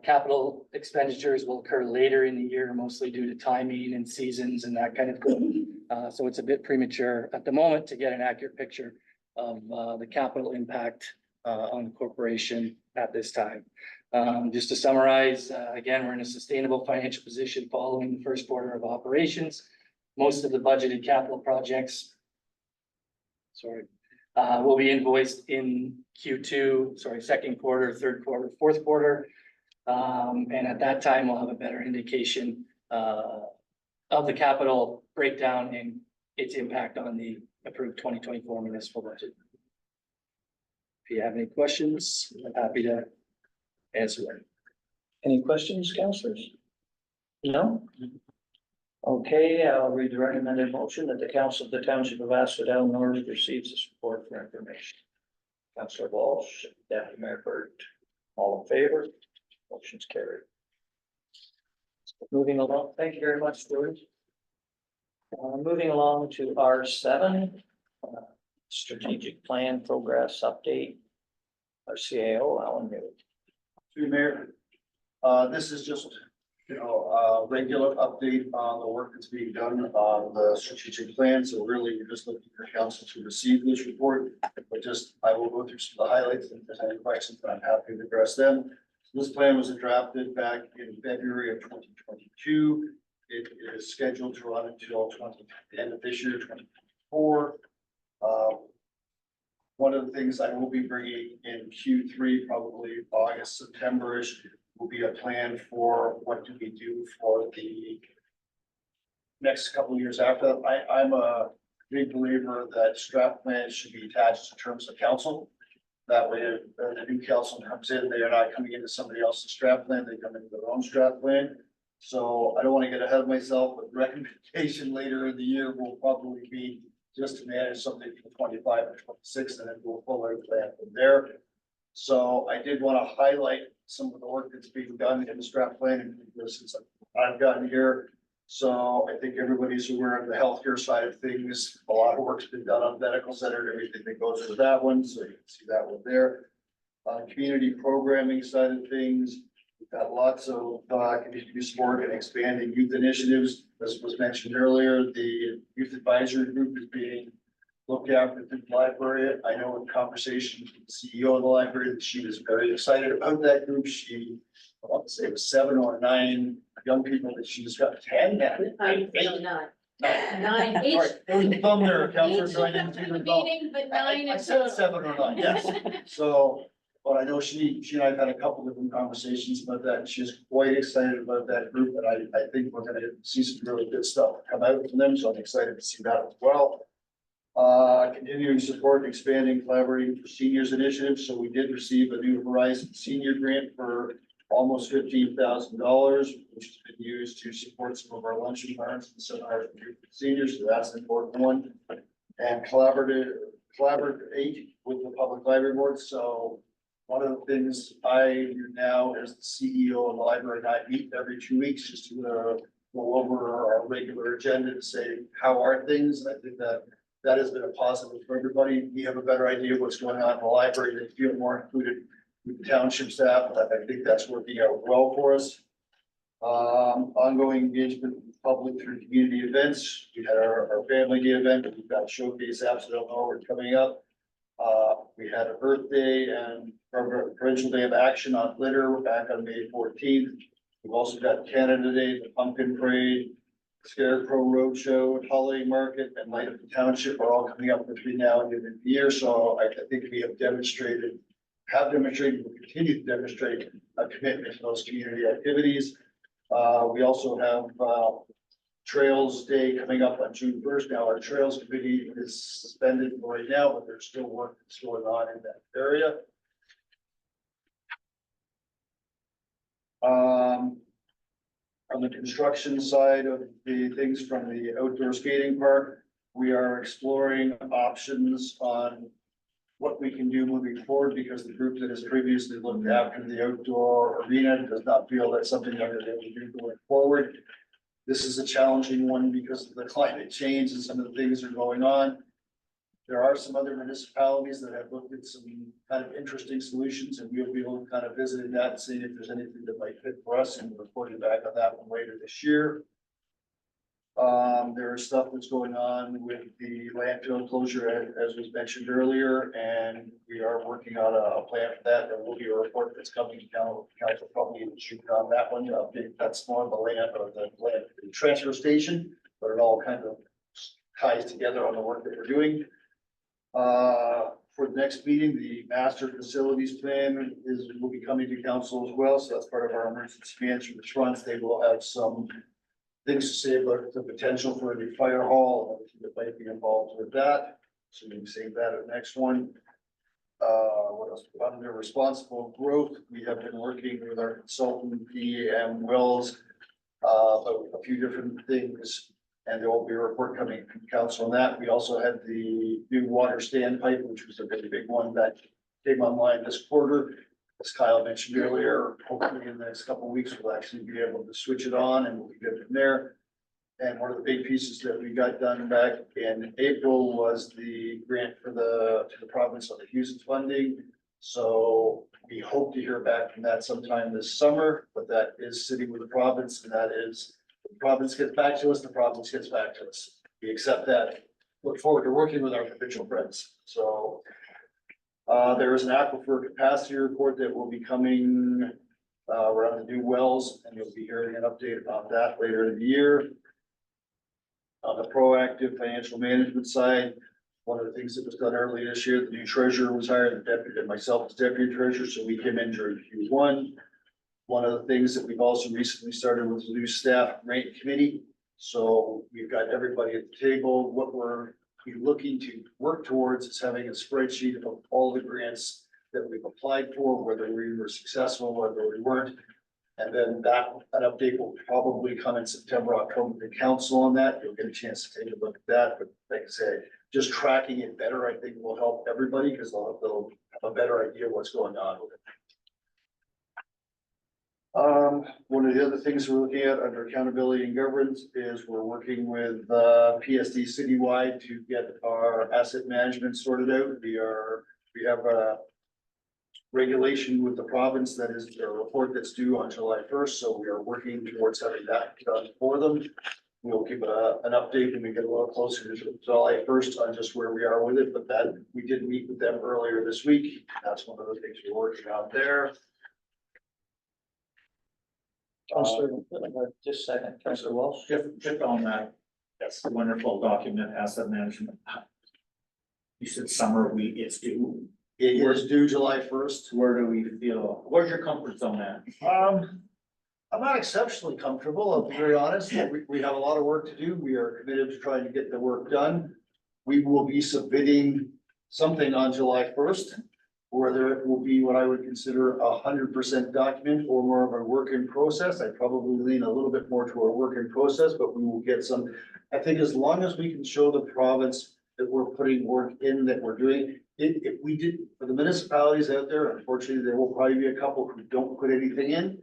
capital expenditures will occur later in the year, mostly due to timing and seasons and that kind of thing. So it's a bit premature at the moment to get an accurate picture of the capital impact on the corporation at this time. Just to summarize, again, we're in a sustainable financial position following the first quarter of operations. Most of the budgeted capital projects, will be invoiced in second quarter, third quarter, fourth quarter. And at that time, we'll have a better indication of the capital breakdown and its impact on the approved 2024 municipal budget. If you have any questions, I'm happy to answer them. Any questions, councillors? No? Okay, I'll read the recommended motion that the council of the township of Asphodel-Norwood receives this report for information. Councillor Walsh, Deputy Mayor Burt, all in favor? Motion's carried. Moving along, thank you very much, George. Moving along to R7, strategic plan progress update. Our CAO, Alan Newt. Through Mayor, this is just, a regular update on the work that's being done on the strategic plan. So really, we're just looking for council to receive this report. But I will go through some of the highlights, and if there's any questions, then I'm happy to address them. This plan was drafted back in February of 2022. It is scheduled to run until the end of this year, 2024. One of the things I will be bringing in Q3, probably August, September-ish, will be a plan for what do we do for the next couple of years after that. I'm a big believer that strat plans should be attached to terms of council. That way, if the new council comes in, they are not coming into somebody else's strat plan, they come into their own strat plan. So I don't want to get ahead of myself, but recommendation later in the year will probably be just to manage something from 25 and 26, and then we'll follow the plan from there. So I did want to highlight some of the work that's being done in the strat plan since I've gotten here. So I think everybody's aware of the healthcare side of things. A lot of work's been done on medical center and everything that goes with that one. So you can see that one there. Community programming side of things. We've got lots of community support and expanding youth initiatives. As was mentioned earlier, the youth advisory group is being looked after through the library. I know in conversations with the CEO of the library that she was very excited about that group. I want to say it was 7 or 9 young people that she's got 10 now. No, not. 9, All each. right, there was a thumb there, Counselor, Each so I of didn't them see for the the thumb. meeting, but 9 I in said total. 7 or 9, yes. So, but I know she and I've had a couple different conversations about that. She's quite excited about that group, and I think we're gonna see some really good stuff come out from them, so I'm excited to see that as well. Continuing support and expanding collaborating for seniors initiatives. So we did receive a New Horizon senior grant for almost $15,000, which has been used to support some of our lunch and learns and seminars for seniors. So that's an important one. And collaborate with the public library board. So one of the things I do now as the CEO of the library, and I meet every 2 weeks just to go over our regular agenda to say, how are things? And I think that has been a positive for everybody. We have a better idea of what's going on in the library. They feel more included with the township staff. I think that's working out well for us. Ongoing engagement with the public through community events. We had our family day event. We've got Showcase Asphodel-Norwood coming up. We had a Earth Day and Provincial Day of Action on litter back on May 14th. We've also got Canada Day, the Pumpkin Parade, Scarecrow Roadshow, Holiday Market, and Light of the Township are all coming up between now and the end of the year. So I think we have demonstrated, will continue to demonstrate a commitment to those community activities. We also have Trails Day coming up on June 1st. Now, our Trails Committee is suspended for right now, but there's still work that's going on in that area. On the construction side of the things from the outdoor skating park, we are exploring options on what we can do moving forward, because the group that has previously looked after the outdoor arena does not feel that's something that they're able to do going forward. This is a challenging one because of the climate change and some of the things that are going on. There are some other municipalities that have looked at some kind of interesting solutions, and we'll be able to kind of visit that and see if there's anything that might fit for us, and we'll report back on that one later this year. There is stuff that's going on with the landfill closure, as was mentioned earlier, and we are working on a plan for that. There will be a report that's coming to council probably in June on that one. That's more of the land or the transfer station, but it all kind of ties together on the work that we're doing. For the next meeting, the master facilities plan will be coming to council as well. So that's part of our emergency management response. They will have some things to say about the potential for a new fire hall and everything that might be involved with that. So we can save that at the next one. What else? Under responsible growth, we have been working with our consultant, PM Wells, about a few different things. And there will be a report coming from council on that. We also had the new water standpipe, which was a really big one that came online this quarter. As Kyle mentioned earlier, hopefully in the next couple of weeks, we'll actually be able to switch it on and we'll be good from there. And one of the big pieces that we got done back in April was the grant for to the province on the Houston funding. So we hope to hear back from that sometime this summer, but that is sitting with the province, and that is, the province gets back to us, the province gets back to us. We accept that. Look forward to working with our provincial friends. So there is an aquifer capacity report that will be coming around the new wells, and you'll be hearing an update about that later in the year. On the proactive financial management side, one of the things that was done early this year, the new treasurer was hired, the deputy, and myself as deputy treasurer, so we came in during Q1. One of the things that we've also recently started was the new staff grant committee. So we've got everybody at the table. What we're looking to work towards is having a spreadsheet of all the grants that we've applied for, whether we were successful, whether we weren't. And then an update will probably come in September, October to council on that. You'll get a chance to take a look at that. But like I say, just tracking it better, I think, will help everybody because they'll have a better idea of what's going on with it. One of the other things we're looking at under accountability and governance is we're working with PSD citywide to get our asset management sorted out. We have a regulation with the province that is a report that's due on July 1st. So we are working towards having that done for them. We'll give an update when we get a little closer to July 1st on just where we are with it. But that we did meet with them earlier this week. That's one of the things we're working on there. Councillor, just a second, Councillor Walsh. Just on that, that's a wonderful document, asset management. You said summer, it's due. It is due July 1st. Where do we feel, where's your comfort zone at? I'm not exceptionally comfortable, I'll be very honest. We have a lot of work to do. We are committed to trying to get the work done. We will be submitting something on July 1st. Whether it will be what I would consider 100% document or more of a work in process. I probably lean a little bit more to a work in process, but we will get some. I think as long as we can show the province that we're putting work in, that we're doing. If we did, for the municipalities out there, unfortunately, there will probably be a couple who don't put anything in.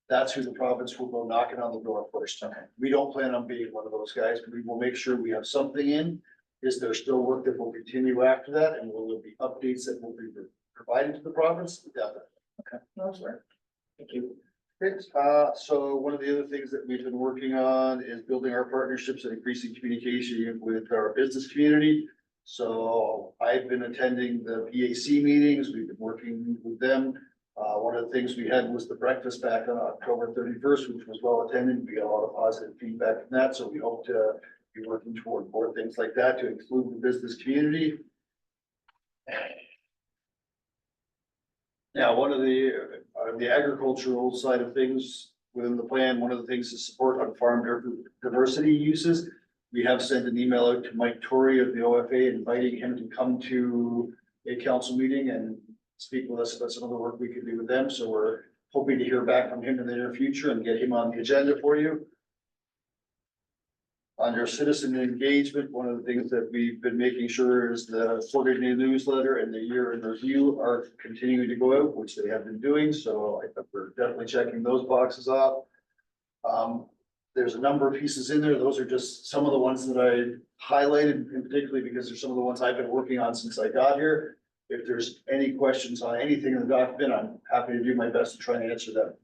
That's who the province will go knocking on the door first. We don't plan on being one of those guys. We will make sure we have something in. Is there still work that will continue after that, and will there be updates that will be provided to the province? Definitely. Okay, that's right. Thank you. Great. So one of the other things that we've been working on is building our partnerships and increasing communication with our business community. So I've been attending the PAC meetings. We've been working with them. One of the things we had was the breakfast back on October 31st, which was well attended. We got a lot of positive feedback from that. So we hope to be working toward more things like that to include the business community. Now, one of the agricultural side of things within the plan, one of the things is support on farm diversity uses. We have sent an email out to Mike Torrey of the OFA, inviting him to come to a council meeting and speak with us about some of the work we can do with them. So we're hoping to hear back from him in the near future and get him on the agenda for you. Under citizen engagement, one of the things that we've been making sure is the quarterly newsletter and the year in review are continuing to go out, which they have been doing. So I think we're definitely checking those boxes off. There's a number of pieces in there. Those are just some of the ones that I highlighted, and particularly because they're some of the ones I've been working on since I got here. If there's any questions on anything in the document, I'm happy to do my best to try and answer them.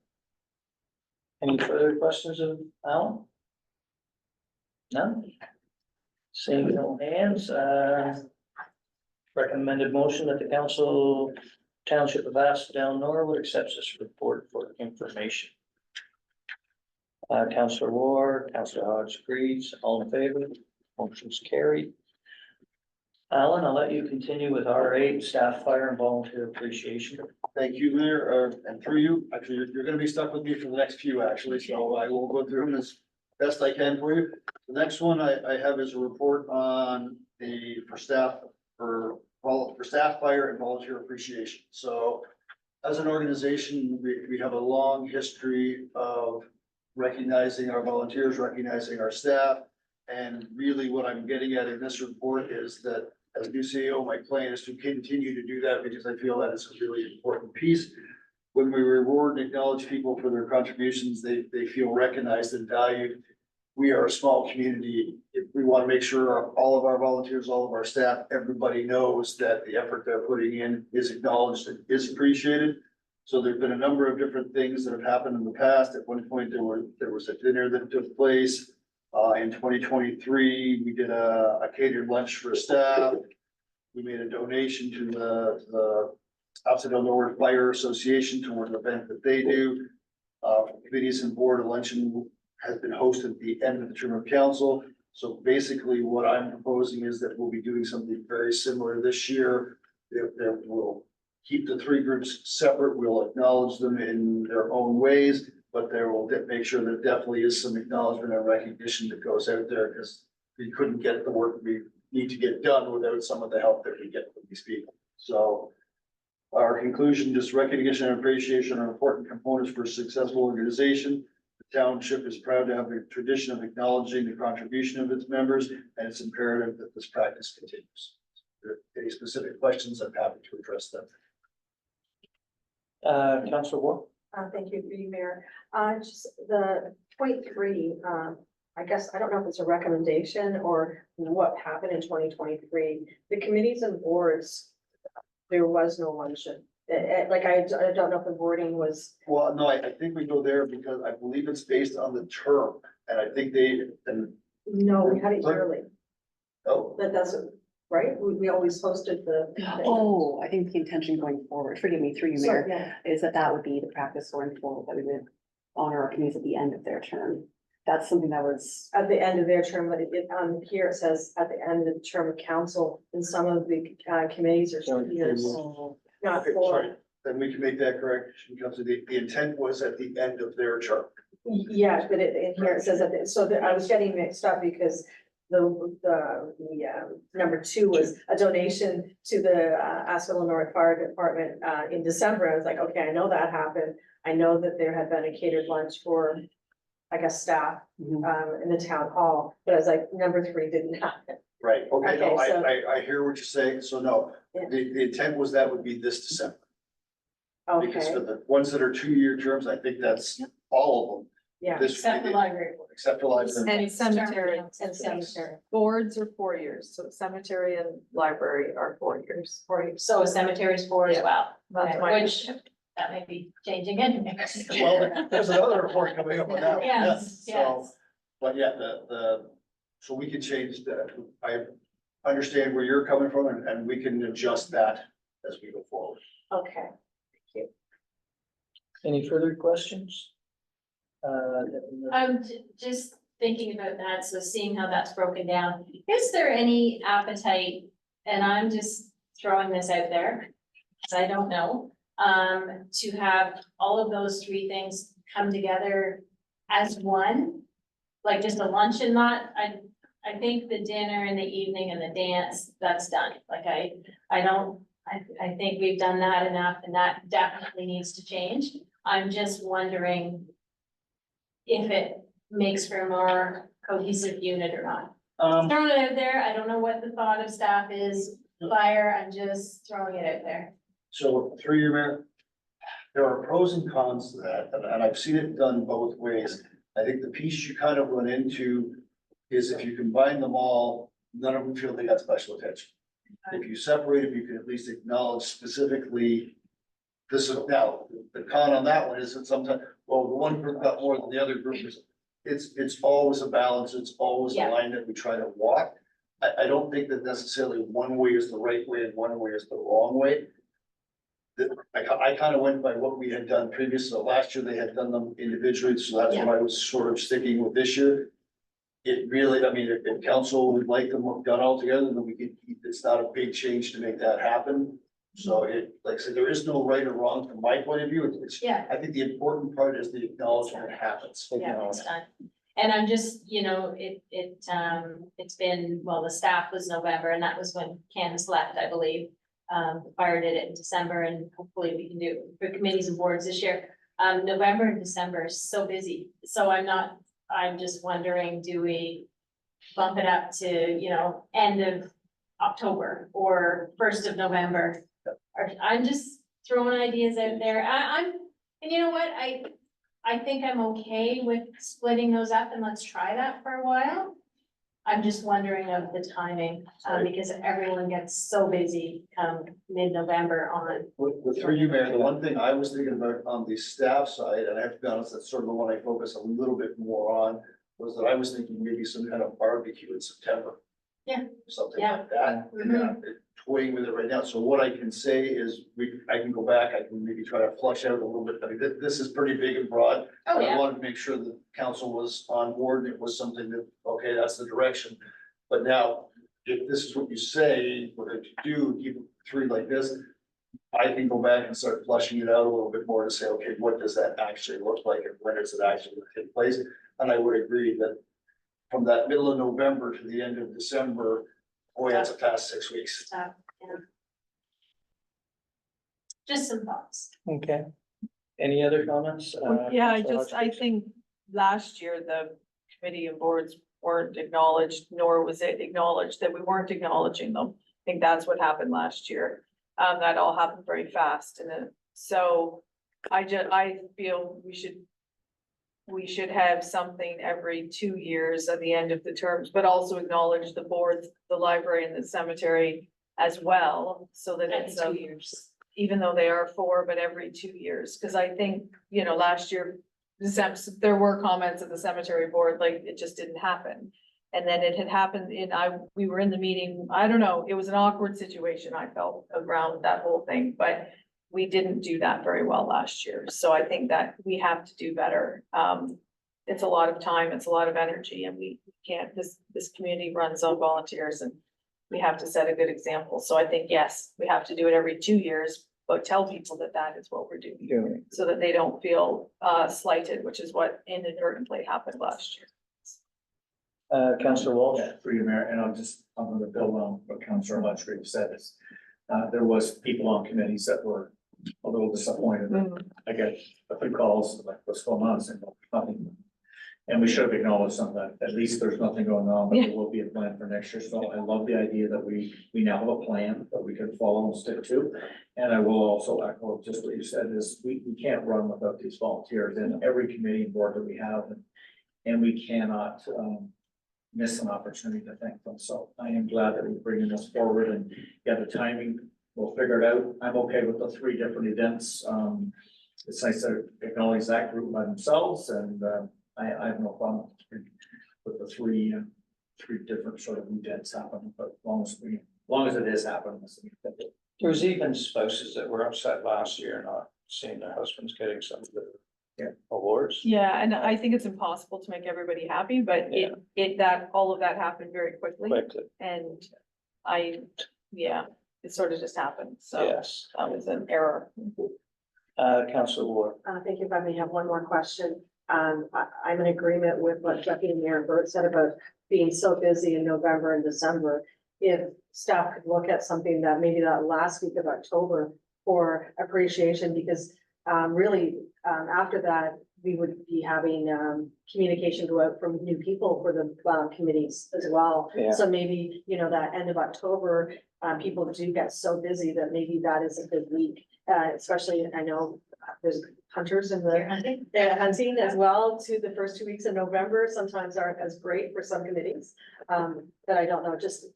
Any further questions of Alan? No? Seeing no hands, recommended motion that the council township of Asphodel-Norwood accepts this report for information. Councillor Ward, Councillor Hodge agrees, all in favor, motion's carried. Alan, I'll let you continue with R8, staff fire and volunteer appreciation. Thank you, Mayor, and through you. Actually, you're gonna be stuck with me for the next few, actually, so I will go through them as best I can for you. The next one I have is a report on for staff fire and volunteer appreciation. So as an organization, we have a long history of recognizing our volunteers, recognizing our staff. And really what I'm getting at in this report is that as new CEO, my plan is to continue to do that because I feel that is a really important piece. When we reward and acknowledge people for their contributions, they feel recognized and valued. We are a small community. If we want to make sure all of our volunteers, all of our staff, everybody knows that the effort they're putting in is acknowledged and is appreciated. So there've been a number of different things that have happened in the past. At one point, there was a dinner that took place. In 2023, we did a catered lunch for staff. We made a donation to the Asphodel-Norwood Fire Association toward an event that they do. Committees and board, a luncheon has been hosted at the end of the term of council. So basically what I'm proposing is that we'll be doing something very similar this year. We'll keep the three groups separate. We'll acknowledge them in their own ways, but there will make sure there definitely is some acknowledgement and recognition that goes out there because we couldn't get the work we need to get done without some of the help that we get from these people. So our conclusion, just recognition and appreciation are important components for a successful organization. The township is proud to have a tradition of acknowledging the contribution of its members, and it's imperative that this practice continues. If there are any specific questions, I'm happy to address them. Councillor Ward? Thank you, Mayor. Just the point 3, I guess, I don't know if it's a recommendation or what happened in 2023. The committees and boards, there was no luncheon. Like, I don't know if the wording was. Well, no, I think we go there because I believe it's based on the term, and I think No, we had it yearly. oh, That doesn't, right? We always hosted the. Oh, I think the intention going forward, forgive me, through you, So, Mayor, yeah. is that would be the practice going forward, that we would honor our committees at the end of their term. That's something that was, At the end of their term, but here it says at the end of the term of council, and some of the committees are 2 years, not okay, 4. sorry, then we can make that correction because the intent was at the end of their term. Yeah, but in here it says that, so that I was getting mixed up because the number 2 was a donation to the Asphodel-Norwood Fire Department in December. I was like, okay, I know that happened. I know that there had been a catered lunch for, I guess, staff in the town hall, but I was like, number 3 didn't happen. Right, okay, no, Okay, so- I hear what you're saying, so no, Yeah. the intent was that would be this December. Because Okay, for the ones that are 2-year terms, I think that's all of them. yeah, This, Except the library board. except for library. And cemetery, and cemetery. boards are 4 years, so cemetery and library are 4 years. So cemeteries board as well, That's okay, my- which, that may be changing anyway. Well, there's another report coming up on that. one, Yes, So, yes. but yeah, so we can change that. I understand where you're coming from and we can adjust that as we go forward. Okay. Any further questions? Just thinking about that, so seeing how that's broken down, is there any appetite, and I'm just throwing this out there, because I don't know, to have all of those three things come together as one? Like just a luncheon, not, I think the dinner in the evening and the dance, that's done, like I think we've done that enough, and that definitely needs to change. I'm just wondering if it makes for a more cohesive unit or not. Throwing it out there, I don't know what the thought of staff is, fire, I'm just throwing it out there. So through your mayor, there are pros and cons to that, and I've seen it done both ways. I think the piece you kind of run into is if you combine them all, none of them feel they got special attention. If you separate them, you can at least acknowledge specifically. This is now, the con on that one is that sometimes, well, the one group got more than the other group is, it's always a balance, it's always a Yeah. line that we try to walk. I don't think that necessarily one way is the right way and one way is the wrong way. I kind of went by what we had done previously. So last year they had done them individually, so that's what I was sort of sticking with this year. It really, I mean, if council would like them done all together, then we could, it's not a big change to make that happen. So it, like I said, there is no right or wrong from my point of view. It's, Yeah. I think the important part is the acknowledgement happens. Yeah, it's done. And I'm just, it's been, well, the staff was November, and that was when Candace left, I believe. The fire did it in December, and hopefully we can do it for committees and boards this year. November and December is so busy, so I'm just wondering, do we bump it up to, end of October or 1st of November? Or I'm just throwing ideas out there. And you know what, I think I'm okay with splitting those up, and let's try that for a while. I'm just wondering of the timing, because everyone gets so busy come mid-November on. With through you, Mayor, the one thing I was thinking about on the staff side, and I have to be honest, that's sort of the one I focus a little bit more on, was that I was thinking maybe some kind of barbecue in September. Yeah. Something Yeah. like that. Mhm. Toying with it right now. So what I can say is I can go back, I can maybe try to flush out a little bit. I mean, this is pretty big and broad. Oh, I yeah, wanted to make sure that council was on board and it was something that, okay, that's the direction. But now, if this is what you say, we're going to do, keep it three like this, I can go back and start flushing it out a little bit more to say, okay, what does that actually look like and when does it actually take place? And I would agree that from that middle of November to the end of December, boy, that's a past 6 weeks. yeah. Just some thoughts. Okay. Any other comments? Yeah, Councillor I Hodgkins? think last year the committee and boards weren't acknowledged, nor was it acknowledged that we weren't acknowledging them. I think that's what happened last year. That all happened very fast, and then, so I feel we should have something every 2 years at the end of the terms, but also acknowledge the boards, the library and the cemetery as well, so that Every it's 2 years. even though they are 4, but every 2 years, because I think, last year, there were comments at the cemetery board, like, it just didn't happen. And then it had happened we were in the meeting, I don't know, it was an awkward situation, I felt, around that whole thing, but we didn't do that very well last year, so I think that we have to do better. It's a lot of time, it's a lot of energy, and we can't, this community runs on volunteers, and we have to set a good example. So I think, yes, we have to do it every 2 years, but tell people that that is what we're doing, Yeah. so that they don't feel slighted, which is what inadvertently happened last year. Councillor Walsh? Through your mayor, and I'm gonna build on what Councillor Hodgkins said, is, there was people on committees that were a little disappointed. I get a few calls, like, what's going on, saying, well, nothing. And we should have acknowledged some of that, at least there's nothing going on, but there will be a plan for next year, so I love the idea that we now have a plan that we can follow and stick to. And I will also echo just what you said, is we can't run without these volunteers in every committee and board that we have, and we cannot, miss an opportunity to thank them, so I am glad that we're bringing this forward, and yeah, the timing, we'll figure it out. I'm okay with the 3 different events, it's nice to acknowledge that group by themselves, and, I have no problem with the three different sort of events happening, but as long as it is happening. There was even spouses that were upset last year not seeing their husbands getting some of the awards. Yeah, and I think it's impossible to make everybody happy, but all of that happened very quickly. Quickly, And it sort of just happened, so yes. that was an error. Councillor Ward. Thank you. If I may have one more question. I'm in agreement with what Deputy Mayor Burt said about being so busy in November and December. If staff could look at something that maybe that last week of October for appreciation, because really, after that, we would be having communication go out from new people for the committees as well. Yeah. So maybe, that end of October, people do get so busy that maybe that is a good week. Especially, I know there's hunters in the hunting as well to the first 2 weeks of November sometimes aren't as great for some committees. But I don't know, just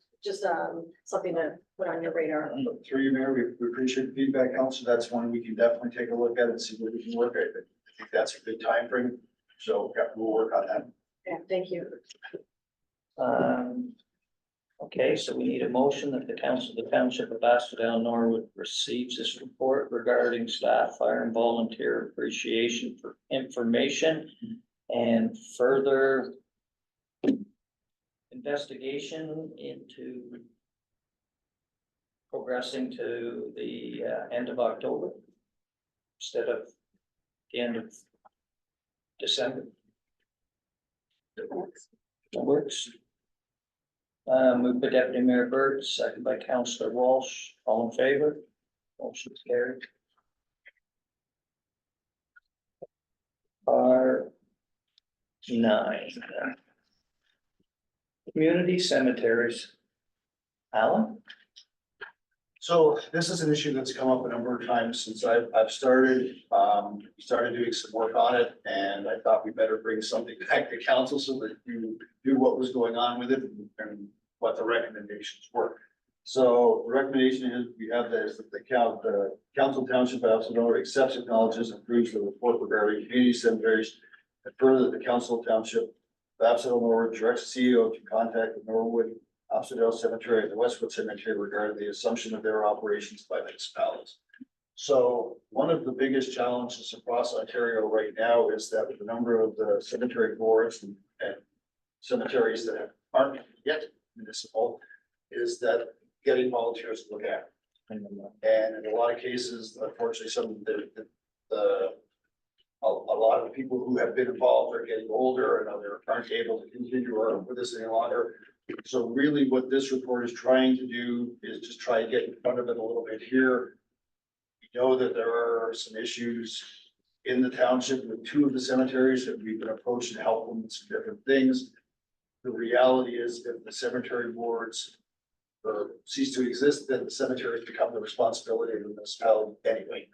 something to put on your radar. Through you, Mayor, we appreciate the feedback, Council. That's one we can definitely take a look at and see what we can work at. I think that's a good time frame. So yeah, we'll work on that. Yeah, thank you. Okay, so we need a motion that the council of the township of Asphodel-Norwood receives this report regarding staff, fire and volunteer appreciation for information and further investigation into progressing to the end of October instead of the end of December. That works. Moved by Deputy Mayor Burt, second by Councillor Walsh. All in favor? Motion is carried. R9. Community cemeteries. Alan? So this is an issue that's come up a number of times since I've started doing some work on it, and I thought we better bring something back to council so that you knew what was going on with it and what the recommendations were. So the recommendation is, we have this, that the council township of Asphodel accepts, acknowledges, and approves the report regarding community cemeteries. And further, that the council township of Asphodel-Norwood directs the CEO to contact the Norwood Asphodel Cemetery and the Westwood Cemetery regarding the assumption of their operations by municipalities. So one of the biggest challenges across Ontario right now is that the number of the cemetery boards and cemeteries that aren't yet municipal is that getting volunteers to look at. And in a lot of cases, unfortunately, some of a lot of the people who have been involved are getting older and aren't able to continue or with us any longer. So really what this report is trying to do is just try to get in front of it a little bit here. We know that there are some issues in the township with 2 of the cemeteries that we've been approached to help them with some different things. The reality is if the cemetery boards cease to exist, then the cemeteries become the responsibility of the municipality anyway.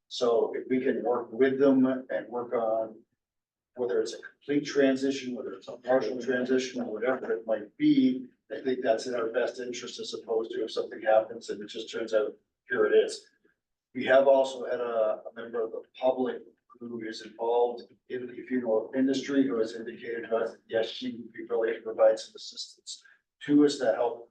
So if we can work with them and work on whether it's a complete transition, whether it's a partial transition, or whatever it might be, I think that's in our best interest as opposed to if something happens and it just turns out, here it is. We have also had a member of the public who is involved in the funeral industry who has indicated to us that yes, she would be willing to provide some assistance to us to help.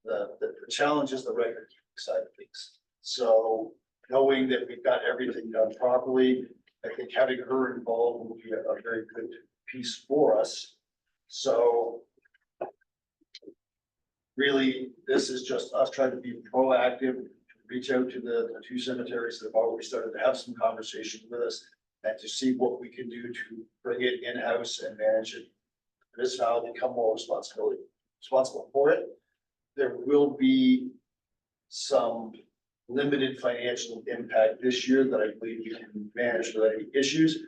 The challenge is the record side of things. So knowing that we've got everything done properly, I think having her involved will be a very good piece for us. So really, this is just us trying to be proactive, to reach out to the 2 cemeteries that have already started to have some conversation with us and to see what we can do to bring it in-house and manage it. This now become more responsible for it. There will be some limited financial impact this year that I believe we can manage without any issues.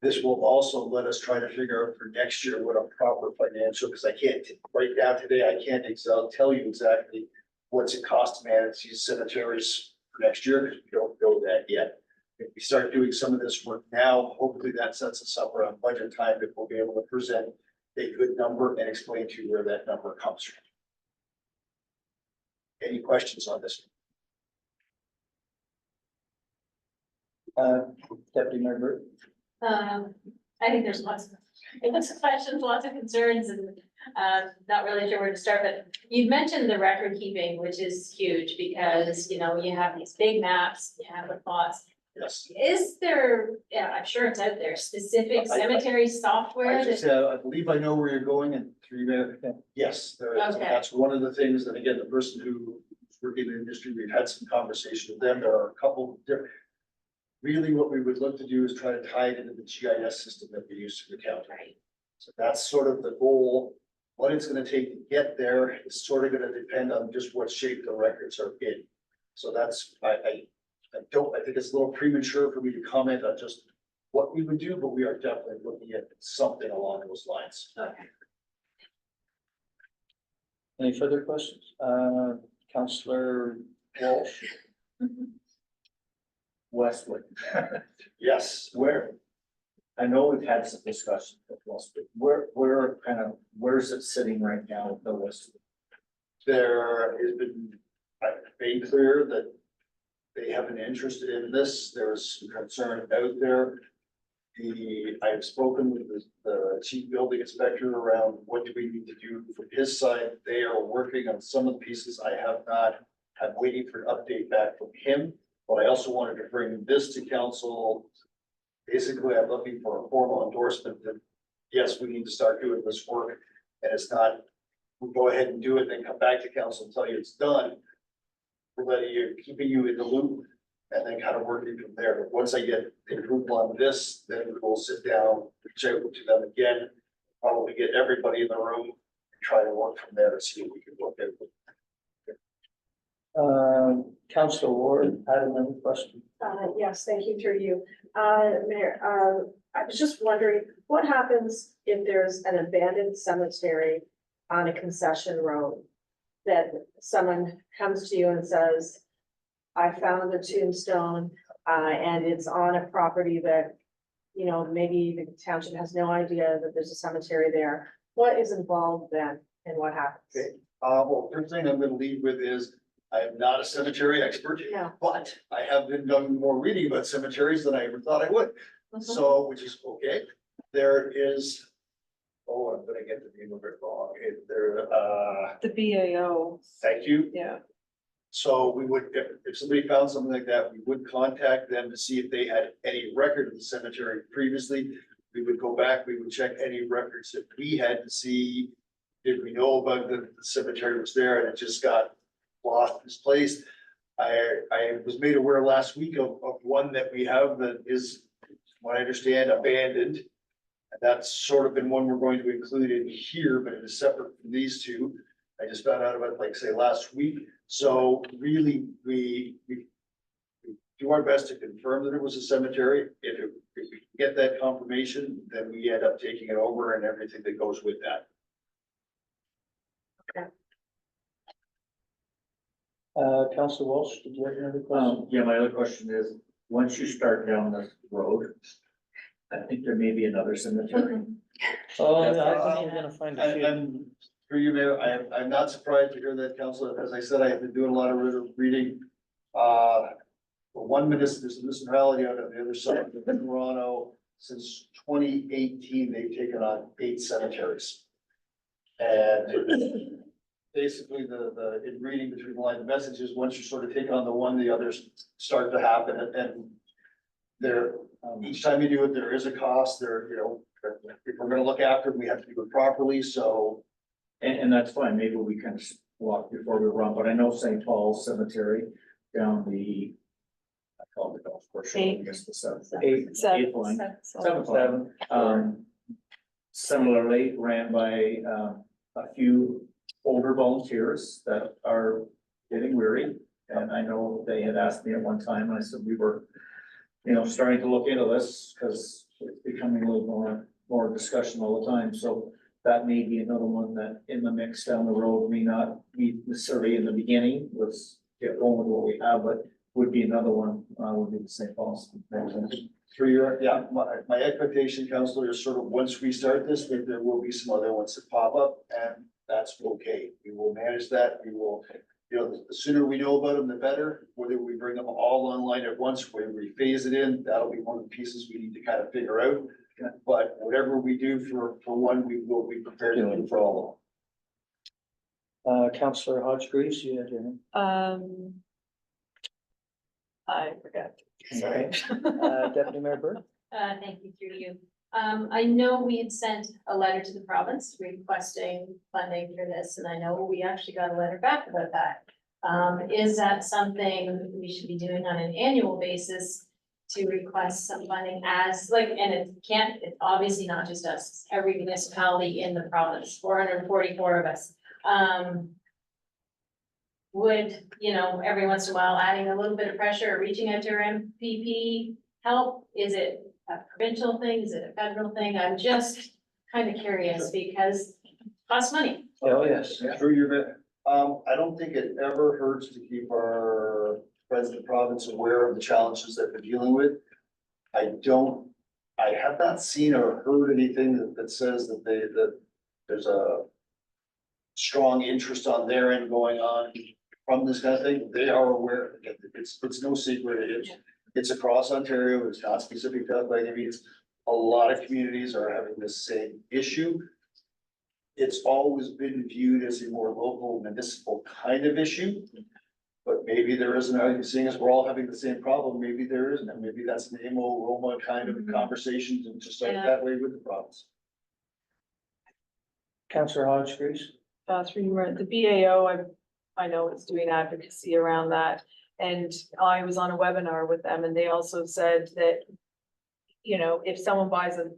This will also let us try to figure out for next year what a proper financial, because I can't, right now today, I can't tell you exactly what's it cost to manage these cemeteries for next year, because we don't know that yet. If we start doing some of this work now, hopefully that sets us up around budget time, that we'll be able to present a good number and explain to you where that number comes from. Any questions on this? Deputy Mayor Bird? I think there's lots of questions, lots of concerns, and not really sure where to start, but you've mentioned the record keeping, which is huge because, you know, you have these big maps, you have the plots. Yes. Is there, yeah, I'm sure it's out there, specific I- cemetery software I just, that, I believe I know where you're going and through there. Yes, there is. Okay. That's one of the things that, again, the person who's working in the industry, we've had some conversation with them. There are a couple of different. Really, what we would look to do is try to tie it into the GIS system that we use for the county. right? So that's sort of the goal. What it's gonna take to get there is sort of gonna depend on just what shape the records are in. So that's, I think it's a little premature for me to comment on just what we would do, but we are definitely looking at something along those lines. Okay. Any further questions? Counselor Walsh? Westwood. Yes, Where, I know we've had some discussion with Westwood, where's it sitting right now with the Westwood? there has been, I've made clear that they have an interest in this. There's some concern out there. I've spoken with the chief building inspector around what do we need to do from his side. They are working on some of the pieces. I have not, I'm waiting for an update back from him. But I also wanted to bring this to council. Basically, I'm looking for a formal endorsement that, yes, we need to start doing this work. And it's not, we'll go ahead and do it, then come back to council and tell you it's done. We're letting you, keeping you in the loop, and then kind of working from there. But once I get the approval on this, then we'll sit down, reach out to them again. Probably get everybody in the room, and try to work from there to see what we can look at. Counselor Ward had another question. Yes, thank you, through you. Mayor, I was just wondering, what happens if there's an abandoned cemetery on a concession road? That someone comes to you and says, I found the tombstone, and it's on a property that, you know, maybe the township has no idea that there's a cemetery there. What is involved then and what happens? Okay. Well, first thing I'm gonna lead with is, I am not a cemetery expert, Yeah. but I have been done more reading about cemeteries than I ever thought I would. So, which is okay. There is, oh, I'm gonna get the name of it wrong. The BAO, Thank you. yeah. So we would, if somebody found something like that, we would contact them to see if they had any record of the cemetery previously. We would go back, we would check any records that we had to see. Did we know about the cemetery was there and it just got lost, misplaced? I was made aware last week of one that we have that is, what I understand, abandoned. And that's sort of been one we're going to include in here, but it is separate from these two. I just found out about it, like, say, last week. So really, we do our best to confirm that it was a cemetery. If we get that confirmation, then we end up taking it over and everything that goes with that. Counselor Walsh, did you have another question? Yeah, my other question is, once you start down this road, I think there may be another cemetery. Oh, yeah, I think you're gonna find a few. And for you, Mayor, I'm not surprised to hear that, Council. As I said, I have been doing a lot of reading. For 1 minute, there's a municipality out on the other side of Toronto. Since 2018, they've taken on 8 cemeteries. And basically, in reading between the line of messages, once you sort of take on the one, the others start to happen, and there, each time you do it, there is a cost there, you know, if we're gonna look after them, we have to do it properly, so. And that's fine, maybe we kind of walk before we run, but I know St. Paul's Cemetery down the, I call it the golf course, I guess the seventh. Eighth line. Seven. Similarly ran by, a few older volunteers that are getting weary. And I know they had asked me at one time, and I said we were, you know, starting to look into this, because it's becoming a little more discussion all the time, so that may be another one that in the mix down the road may not be necessarily in the beginning, let's get going with what we have, but would be another one, would be the St. Paul's. Through your, yeah, my expectation, Counselor, is sort of once we start this, that there will be some other ones that pop up, and that's okay. We will manage that, we will, you know, the sooner we know about them, the better. Whether we bring them all online at once, whether we phase it in, that'll be one of the pieces we need to kind of figure out. But whatever we do for one, we will be prepared to do for all of them. Councillor Hodge-Greaves, you had your hand. I forgot. Okay. Deputy Mayor Burke? Thank you, through you. I know we had sent a letter to the province requesting funding for this, and I know we actually got a letter back about that. Is that something we should be doing on an annual basis to request some funding as, like, and it's obviously not just us, it's every municipality in the province, 444 of us. Would, you know, every once in a while, adding a little bit of pressure, or reaching out to our MPP help? Is it a provincial thing? Is it a federal thing? I'm just kind of curious because it costs money. Oh, yes. Through your bit, I don't think it ever hurts to keep our friends in the province aware of the challenges that they're dealing with. I have not seen or heard anything that says that there's a strong interest on their end going on from this kind of thing. They are aware. Again, it's no secret. It's across Ontario. It's not specific to us by any means. A lot of communities are having the same issue. It's always been viewed as a more local municipal kind of issue. But maybe there isn't, seeing as we're all having the same problem, maybe there isn't, and maybe that's an AMO, Roma kind of conversations and just like that way with the province. Councillor Hodge-Greaves? Through you, the BAO, I know it's doing advocacy around that. And I was on a webinar with them and they also said that, you know, if someone buys a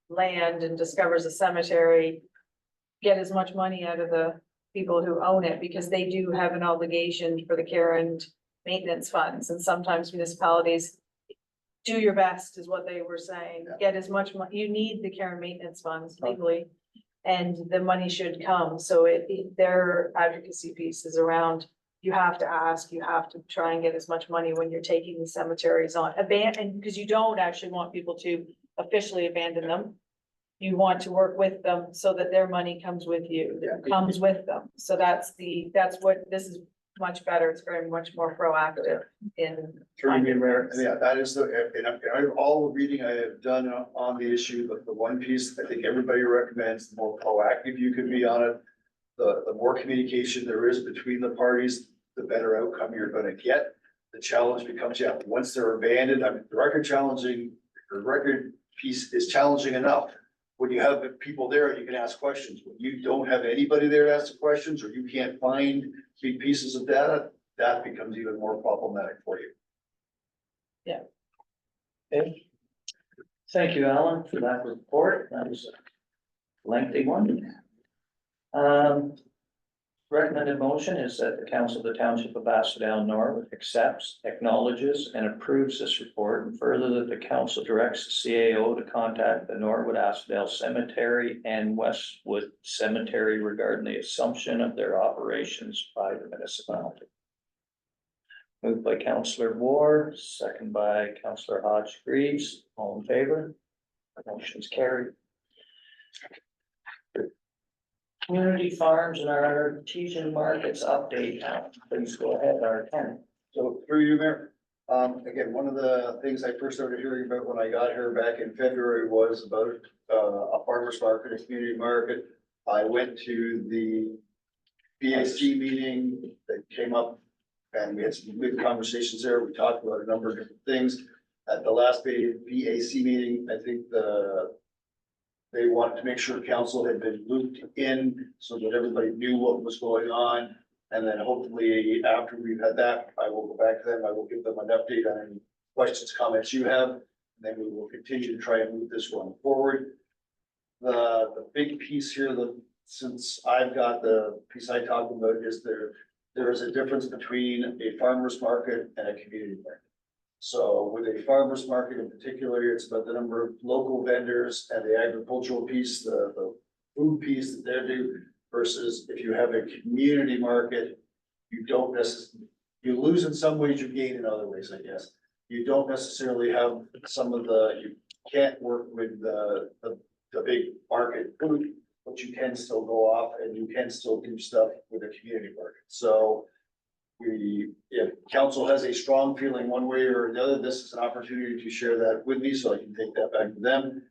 land and discovers a cemetery, get as much money out of the people who own it, because they do have an obligation for the care and maintenance funds. And sometimes municipalities do your best is what they were saying, get as much money, you need the care and maintenance funds legally. And the money should come, so their advocacy piece is around, you have to ask, you have to try and get as much money when you're taking the cemeteries on, abandon, because you don't actually want people to officially abandon them. You want to work with them so that their money comes with you, comes with them, so that's what, this is much better, it's very much more proactive in. Through me, Mayor, yeah, that is all the reading I have done on the issue, but the one piece I think everybody recommends, the more proactive you can be on it. The more communication there is between the parties, the better outcome you're gonna get. The challenge becomes, once they're abandoned, I mean, the record piece is challenging enough. When you have people there, you can ask questions. When you don't have anybody there to ask the questions, or you can't find big pieces of data, that becomes even more problematic for you. Okay. Thank you, Alan, for that report. That was a lengthy one. Recommended motion is that the Council of the Township of Asphodel-Norwood accepts, acknowledges, and approves this report, and further that the council directs the CAO to contact the Norwood Asphodel Cemetery and Westwood Cemetery regarding the assumption of their operations by the municipality. Moved by Councillor Ward, second by Councillor Hodge-Greaves. All in favor? Motion's carried. Community farms and our artesian markets update now. Please go ahead, our tenant. So through you, Mayor, again, one of the things I first started hearing about when I got here back in February was about a farmer's market, a community market. I went to the BAC meeting that came up and we had some good conversations there. We talked about a number of different things. At the last BAC meeting, I think they wanted to make sure council had been looped in so that everybody knew what was going on. And then hopefully after we've had that, I will go back to them. I will give them an update on any questions, comments you have. And then we will continue to try and move this one forward. The big piece here that since I've got the piece I talked about is there is a difference between a farmer's market and a community market. So with a farmer's market in particular, it's about the number of local vendors and the agricultural piece, the food piece that they do versus if you have a community market, you don't necessarily, you lose in some ways, you gain in other ways, I guess. You don't necessarily have some of you can't work with the big market food, but you can still go off and you can still do stuff with a community market. So if council has a strong feeling one way or another, this is an opportunity to share that with me, so I can take that back to them.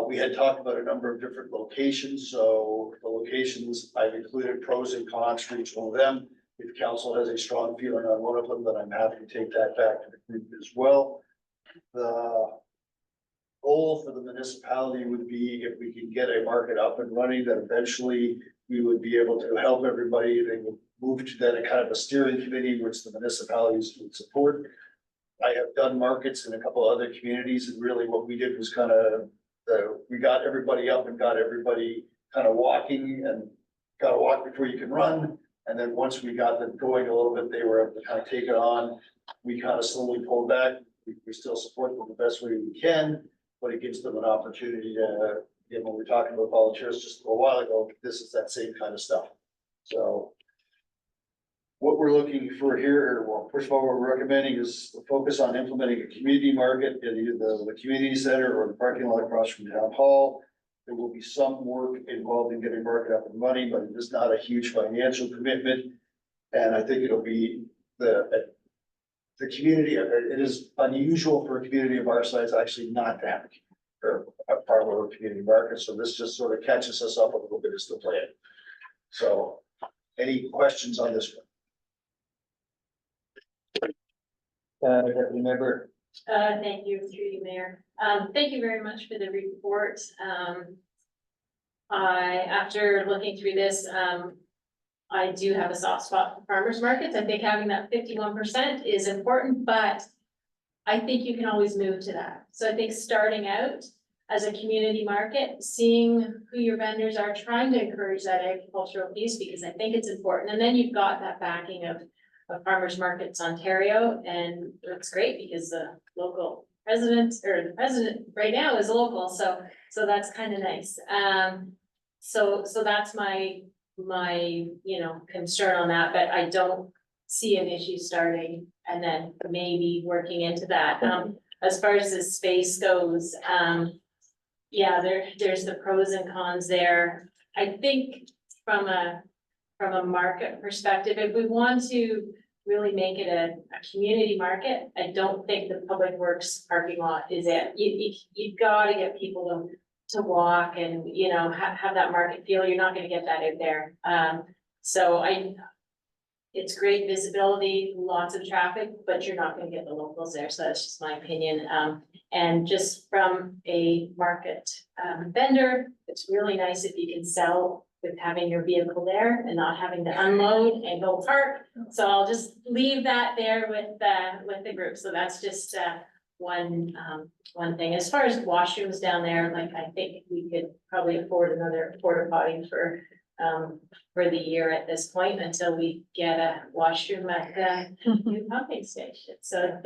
We had talked about a number of different locations, so the locations, I've included pros and cons for each one of them. If council has a strong feeling on one of them, then I'm happy to take that back to the group as well. The goal for the municipality would be if we can get a market up and running, that eventually we would be able to help everybody. They would move to then a kind of a steering committee, which the municipalities would support. I have done markets in a couple other communities, and really what we did was kind of, we got everybody up and got everybody kind of walking, and gotta walk before you can run. And then once we got them going a little bit, they were able to kind of take it on. We kind of slowly pulled back. We still support them the best way we can, but it gives them an opportunity to, when we were talking about volunteers just a while ago, this is that same kind of stuff. So what we're looking for here, well, first of all, what we're recommending is the focus on implementing a community market in either the community center or the parking lot across from town hall. There will be some work involved in getting market up and running, but it is not a huge financial commitment. And I think it'll be the community, it is unusual for a community of our size actually not to have a part of a community market. So this just sort of catches us up a little bit as the plan. So any questions on this one? Deputy Member. Thank you, through you, Mayor. Thank you very much for the report. After looking through this, I do have a soft spot for farmers markets. I think having that 51% is important, but I think you can always move to that. So I think starting out as a community market, seeing who your vendors are, trying to encourage that agricultural piece, because I think it's important. And then you've got that backing of Farmers Markets Ontario, and it's great because the local president, or the president right now is local, so that's kind of nice. So that's my concern on that, but I don't see an issue starting and then maybe working into that. As far as the space goes, yeah, there's the pros and cons there. I think from a market perspective, if we want to really make it a community market, I don't think the public works parking lot is it. You've got to get people to walk and, have that market feel. You're not going to get that out there. So it's great visibility, lots of traffic, but you're not going to get the locals there. So that's just my opinion. And just from a market vendor, it's really nice if you can sell with having your vehicle there and not having to unload and go park. So I'll just leave that there with the group. So that's just one thing. As far as washrooms down there, like I think we could probably afford another porta potty for the year at this point until we get a washroom at the new pumping station. So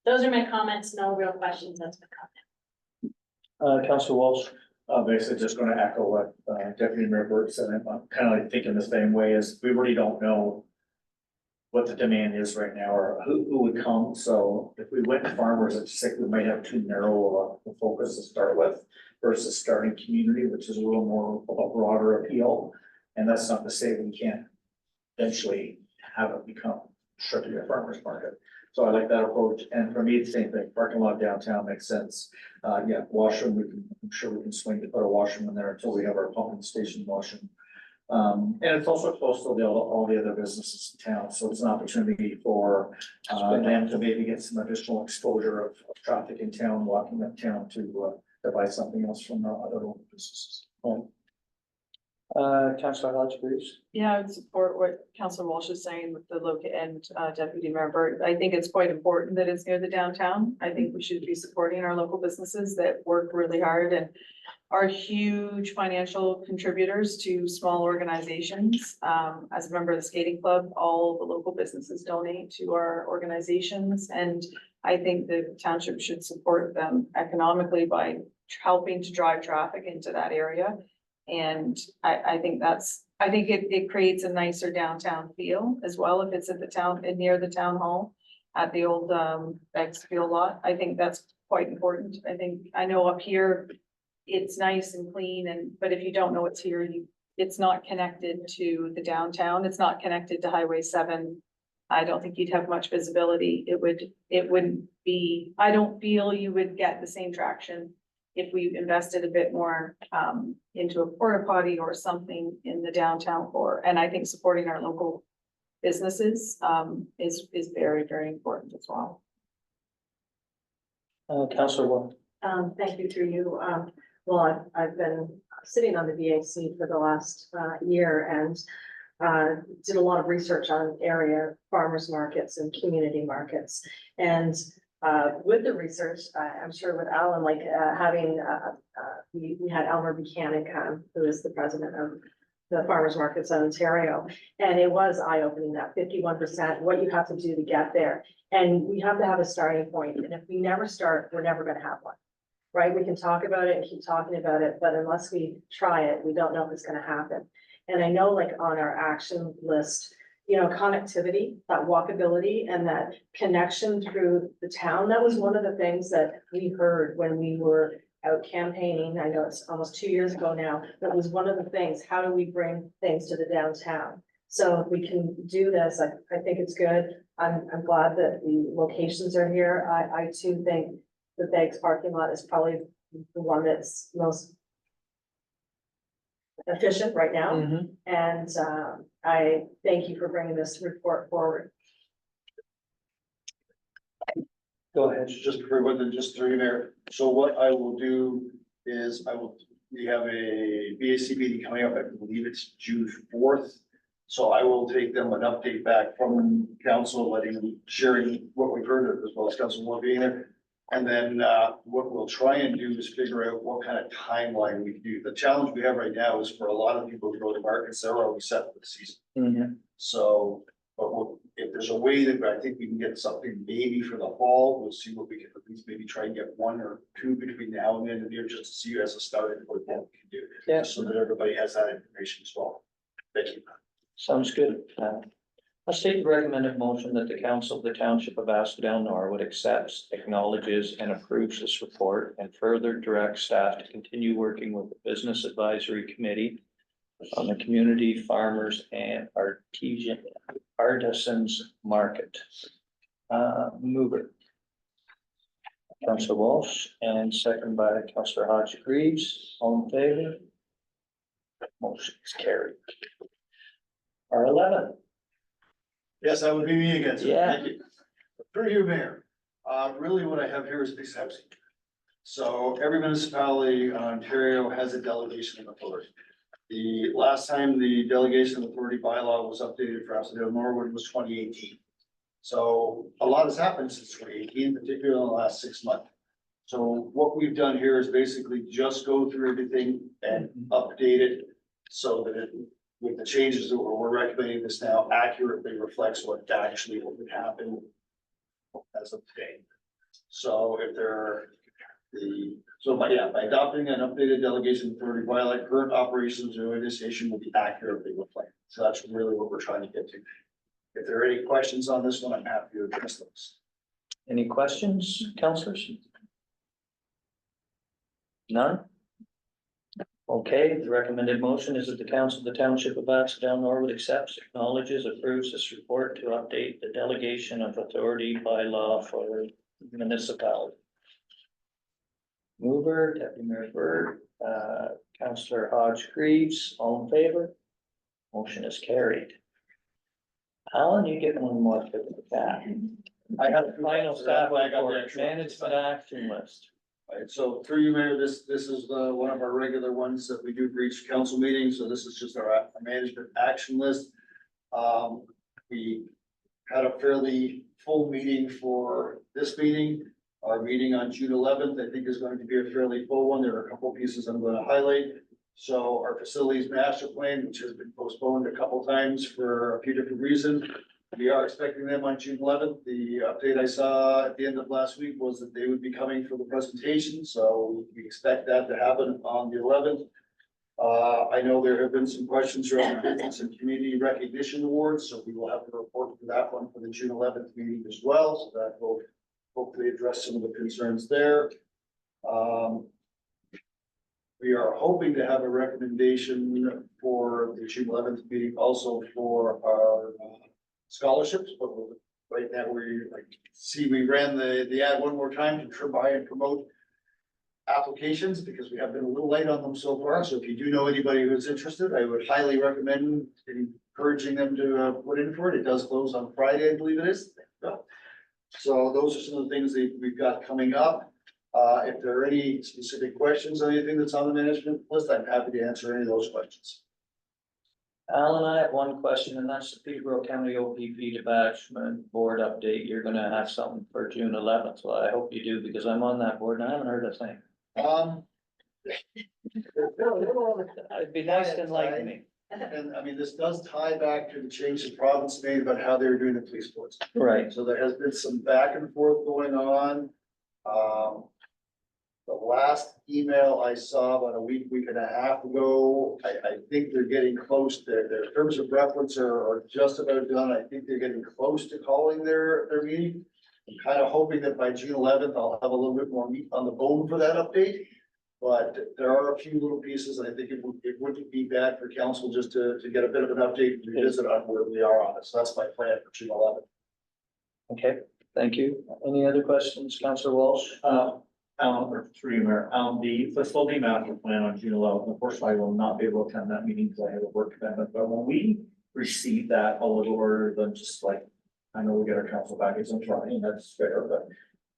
those are my comments. No real questions. That's my comment. Councillor Walsh. Basically just gonna echo what Deputy Mayor Burt said. I'm kind of like thinking the same way, as we really don't know what the demand is right now or who would come. So if we went to farmers, it's like we might have too narrow of a focus to start with versus starting community, which is a little more of a broader appeal. And that's not to say we can't eventually have it become strictly a farmer's market. So I like that approach. And for me, the same thing, parking lot downtown makes sense. Yeah, washroom, I'm sure we can swing to put a washroom in there until we have our pumping station washroom. And it's also close to all the other businesses in town. So it's an opportunity for them to maybe get some additional exposure of traffic in town, walking uptown to buy something else from other local businesses. Councillor Hodge agrees. Yeah, I would support what Councilor Walsh is saying with the local and Deputy Mayor Burt. I think it's quite important that it's near the downtown. I think we should be supporting our local businesses that work really hard and are huge financial contributors to small organizations. As a member of the skating club, all the local businesses donate to our organizations, and I think the township should support them economically by helping to drive traffic into that area. And I think it creates a nicer downtown feel as well, if it's at the town, near the town hall at the old, Exfield lot. I think that's quite important. I know up here, it's nice and clean but if you don't know it's here, it's not connected to the downtown. It's not connected to Highway 7. I don't think you'd have much visibility. It wouldn't be, I don't feel you would get the same traction if we invested a bit more into a porta potty or something in the downtown core. And I think supporting our local businesses is very, very important as well. Councillor Wong. Thank you through you. Well, I've been sitting on the VAC for the last year and did a lot of research on area farmers markets and community markets. And with the research, I'm sure with Alan, like having, we had Elmer Buchanan, who is the president of the farmers markets in Ontario. And it was eye-opening, that 51%, what you have to do to get there. And we have to have a starting point. And if we never start, we're never going to have one. Right? We can talk about it and keep talking about it, but unless we try it, we don't know if it's going to happen. And I know, like on our action list, you know, connectivity, that walkability and that connection through the town, that was one of the things that we heard when we were out campaigning. I know it's almost 2 years ago now, that was one of the things. How do we bring things to the downtown? So if we can do this, I think it's good. I'm glad that the locations are here. I too think the Beggs parking lot is probably the one that's most efficient right now. And I thank you for bringing this report forward. Go ahead. Just for everyone, just through you there. So what I will do is we have a BAC meeting coming up, I believe it's June 4th. So I will take them an update back from council, sharing what we've heard, as well as council will being there. And then what we'll try and do is figure out what kind of timeline we can do. The challenge we have right now is for a lot of people to go to markets, they're already set for the season. So, but if there's a way that I think we can get something maybe for the fall, we'll see what we can at least maybe try and get 1 or 2 between now and the end of the year, just to see as a starting point what we can do. Yeah. So that everybody has that information as well. Thank you. Sounds good. I state the recommended motion that the council of the township of Asphodel-Norwood accepts, acknowledges, and approves this report, and further directs staff to continue working with the Business Advisory Committee on the community farmers and artisans market. Mover. Councillor Walsh, and second by Councillor Hodge agrees. All in favor? Motion is carried. R11. Yes, that would be me again. sir. Yeah. Thank you. Through you, Mayor. Really what I have here is accepting. So every municipality in Ontario has a delegation of authority. The last time the delegation of authority bylaw was updated for Asphodel-Norwood was 2018. So a lot has happened since 2018, particularly in the last 6 months. So what we've done here is basically just go through everything and update it so that it, with the changes that we're recommending this now, accurately reflects what would happen as of today. So if by adopting an updated delegation authority bylaw, current operations or initiation will be accurately reflected. So that's really what we're trying to get to. If there are any questions on this one, I'm happy to address those. Any questions, councillors? None? Okay, the recommended motion is that the council of the township of Asphodel-Norwood accepts, acknowledges, approves this report to update the delegation of authority by law for municipality. Mover, Deputy Mayor Burt, Councillor Hodge Greaves, all in favor? Motion is carried. Alan, you get one more for the cat. I have the final staff report, management action list. Right, so through you, Mayor, this is one of our regular ones that we do for each council meeting, so this is just our management action list. We had a fairly full meeting for this meeting. Our meeting on June 11th, I think, is going to be a fairly full one. There are a couple pieces I'm going to highlight. So our facilities master plan, which has been postponed a couple times for a few different reasons. We are expecting them on June 11th. The update I saw at the end of last week was that they would be coming for the presentation, so we expect that to happen on the 11th. I know there have been some questions around the Business and Community Recognition Awards, so we will have to report for that one for the June 11th meeting as well, so that will hopefully address some of the concerns there. We are hoping to have a recommendation for the June 11th meeting also for our scholarships, but right now we ran the ad one more time to try and promote applications because we have been a little late on them so far. So if you do know anybody who's interested, I would highly recommend encouraging them to put in for it. It does close on Friday, I believe it is. So those are some of the things that we've got coming up. If there are any specific questions on anything that's on the management list, I'm happy to answer any of those questions. Alan, I have one question, and that's the Peterborough County OPP Detachment Board update. You're gonna have something for June 11th. Well, I hope you do, because I'm on that board and I haven't heard a thing. It'd be nice to enlighten me. And I mean, this does tie back to the change the province made about how they were doing the police force. Right. So there has been some back and forth going on. The last email I saw about a week and a half ago, I think they're getting close. Their terms of reference are just about done. I think they're getting close to calling their meeting. I'm kind of hoping that by June 11th, I'll have a little bit more meat on the bone for that update. But there are a few little pieces, and I think it wouldn't be bad for council just to get a bit of an update and revisit on where we are on it. So that's my plan for June 11th. Okay, thank you. Any other questions, Councillor Walsh? Or through Mayor, the facility master plan on June 11th, unfortunately, I will not be able to attend that meeting because I have a work commitment, but when we receive that a little earlier than just like, I know we get our council package on Friday, and that's fair, but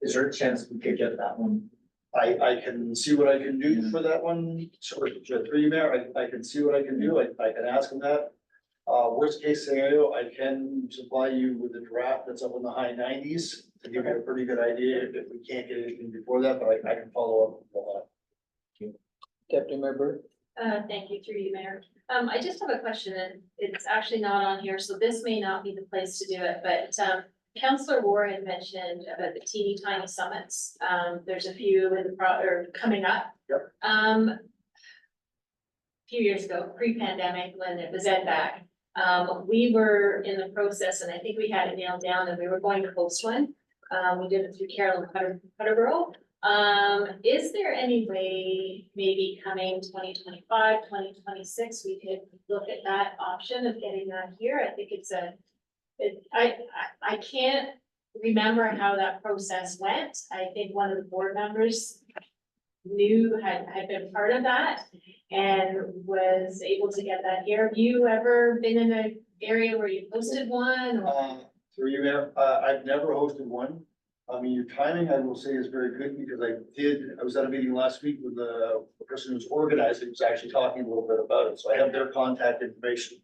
is there a chance we could get that one? I can see what I can do for that one. Sorry, through you, Mayor, I can see what I can do. I can ask them that. Worst case scenario, I can supply you with a draft that's up in the high 90s to give you a pretty good idea if we can't get anything before that, but I can follow up with that. Deputy Mayor Burt? Thank you, through you, Mayor. I just have a question, and it's actually not on here, so this may not be the place to do it, but, Councillor Warren mentioned about the teeny tiny summits. There's a few in or coming up. Yep. A few years ago, pre-pandemic, when it was back, we were in the process, and I think we had it nailed down, and we were going to host one. We did it through Carolyn Cutterborough. Is there any way, maybe coming 2025, 2026, we could look at that option of getting that here? I think it's I can't remember how that process went. I think one of the board members had been part of that and was able to get that here. Have you ever been in an area where you hosted one? Through you, Mayor, I've never hosted one. I mean, your timing, I will say, is very good because I was at a meeting last week with the person who's organizing, was actually talking a little bit about it. So I have their contact information.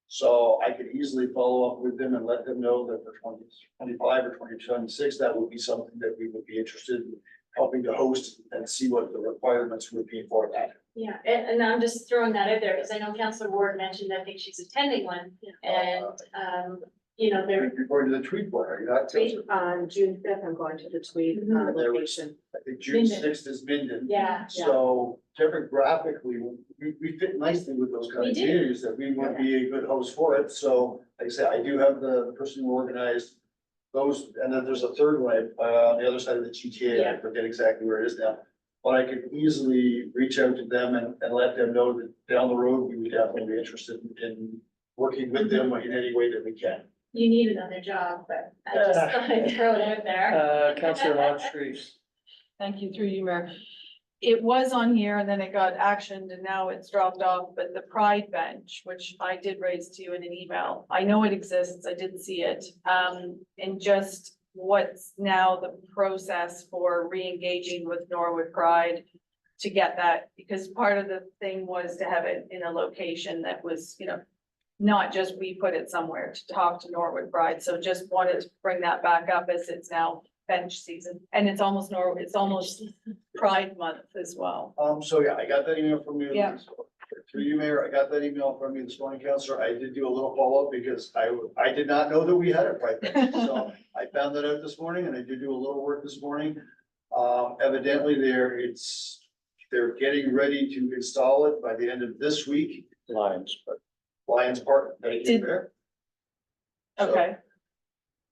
So I could easily follow up with them and let them know that for 2025 or 2026, that would be something that we would be interested in helping to host and see what the requirements would be for that. Yeah, and I'm just throwing that out there because I know Councillor Ward mentioned, I think she's attending one, and, you know, they're. You're going to the Tweed one, are you not? On June 5th, I'm going to the Tweed location. I think June 6th is Minden. Yeah. So demographically, we fit nicely with those kind We of do. communities that we would be a good host for it. So like I said, I do have the person who organized those, and then there's a third one on the other side of the GTA. I Yeah. forget exactly where it is now. But I could easily reach out to them and let them know that down the road, we would definitely be interested in working with them in any way that we can. You need another job, but I just thought I'd throw it out there. Councillor Hawkes. Thank you, through you, Mayor. It was on here and then it got actioned and now it's dropped off, but the Pride Bench, which I did raise to you in an email, I know it exists, I did see it. And just what's now the process for re-engaging with Norwood Pride to get that, because part of the thing was to have it in a location that was, you know, not just we put it somewhere to talk to Norwood Pride. So just wanted to bring that back up as it's now bench season, and it's almost it's almost Pride Month as well. So yeah, I got that email from you. Yeah. Through you, Mayor, I got that email from you this morning, Counselor. I did do a little follow-up because I did not know that we had it right there. So I found that out this morning and I did do a little work this morning. Evidently they're getting ready to install it by the end of this week. Lions, but Lions Park. Did- So Okay,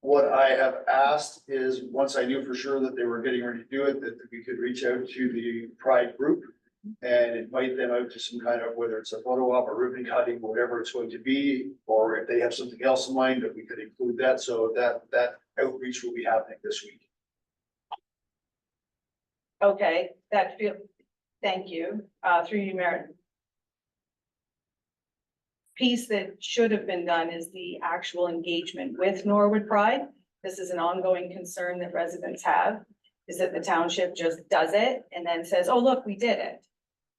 what I have asked is, once I knew for sure that they were getting ready to do it, that we could reach out to the Pride group and invite them out to some kind of, whether it's a photo op or ribbon cutting, whatever it's going to be, or if they have something else in mind, that we could include that, so that outreach will be happening this week. okay, thank you, through you, Mayor. Piece that should have been done is the actual engagement with Norwood Pride. This is an ongoing concern that residents have, is that the township just does it and then says, oh, look, we did it.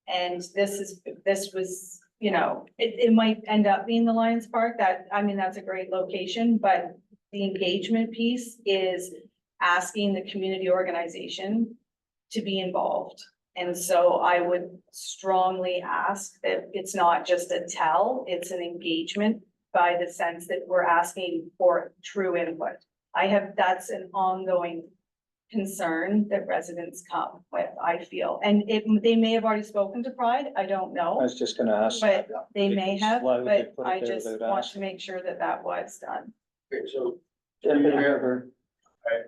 And this was, you know, it might end up being the Lions Park, that's a great location, but the engagement piece is asking the community organization to be involved. And so I would strongly ask that it's not just a tell, it's an engagement by the sense that we're asking for true input. That's an ongoing concern that residents come with, I feel. And they may have already spoken to Pride, I don't I know, was just gonna ask. but they may have, Why would they but put it I there just without want asking? to make sure that that was done. Okay, so Deputy Mayor,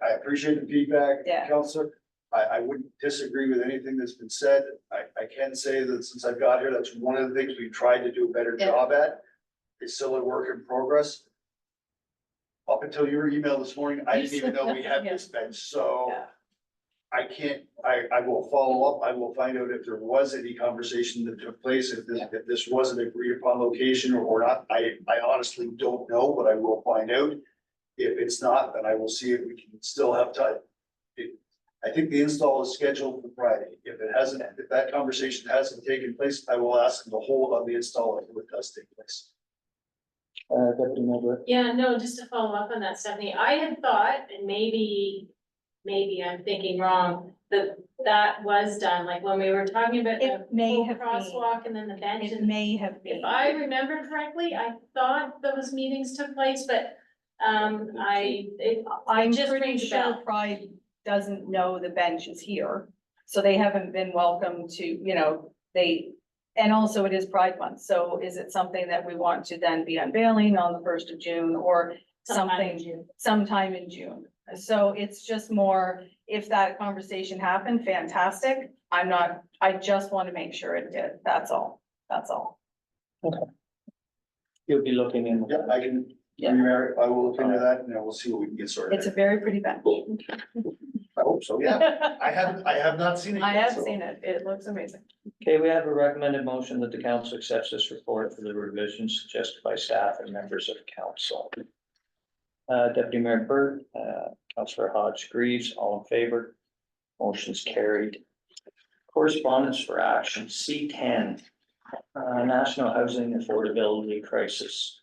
I appreciate the feedback, Yeah. Counselor. I wouldn't disagree with anything that's been said. I can say that since I've got here, that's one of the things we've tried to do a better Yeah. job at. It's still a work in progress. Up until your email this morning, I didn't even know we had this bench, so Yeah. I will follow up. I will find out if there was any conversation that took place, if this was an agreed upon location or not. I honestly don't know, but I will find out. If it's not, then I will see if we can still have time. I think the install is scheduled for Friday. If that conversation hasn't taken place, I will ask them to hold on the install until it does take place. Deputy Mayor. Yeah, no, just to follow up on that, Stephanie, I had thought, and maybe I'm thinking wrong, that was done, like when we were talking about the It may full have been, crosswalk and then the bench. it And may have been. if I remember correctly, I thought those meetings took place, but, I'm just pretty rings a sure bell. Pride doesn't know the bench is here, so they haven't been welcome to, you know, and also it is Pride Month, so is it something that we want to then be unveiling on the 1st of June or sometime in June? So it's just more, if that conversation happened, fantastic. I just want to make sure it did, that's all. You'll be looking in. Yeah, I can, Yeah. Mayor, I will look into that and then we'll see what we can get sorted. It's a very pretty bench. I hope so, yeah. I have not seen it. I yet, have so- seen it, it looks amazing. Okay, we have a recommended motion that the council accepts this report for the revisions suggested by staff and members of council. Deputy Mayor Burt, Councillor Hodge agrees, all in favor. Motion's carried. Correspondence for action, C10, National Housing Affordability Crisis.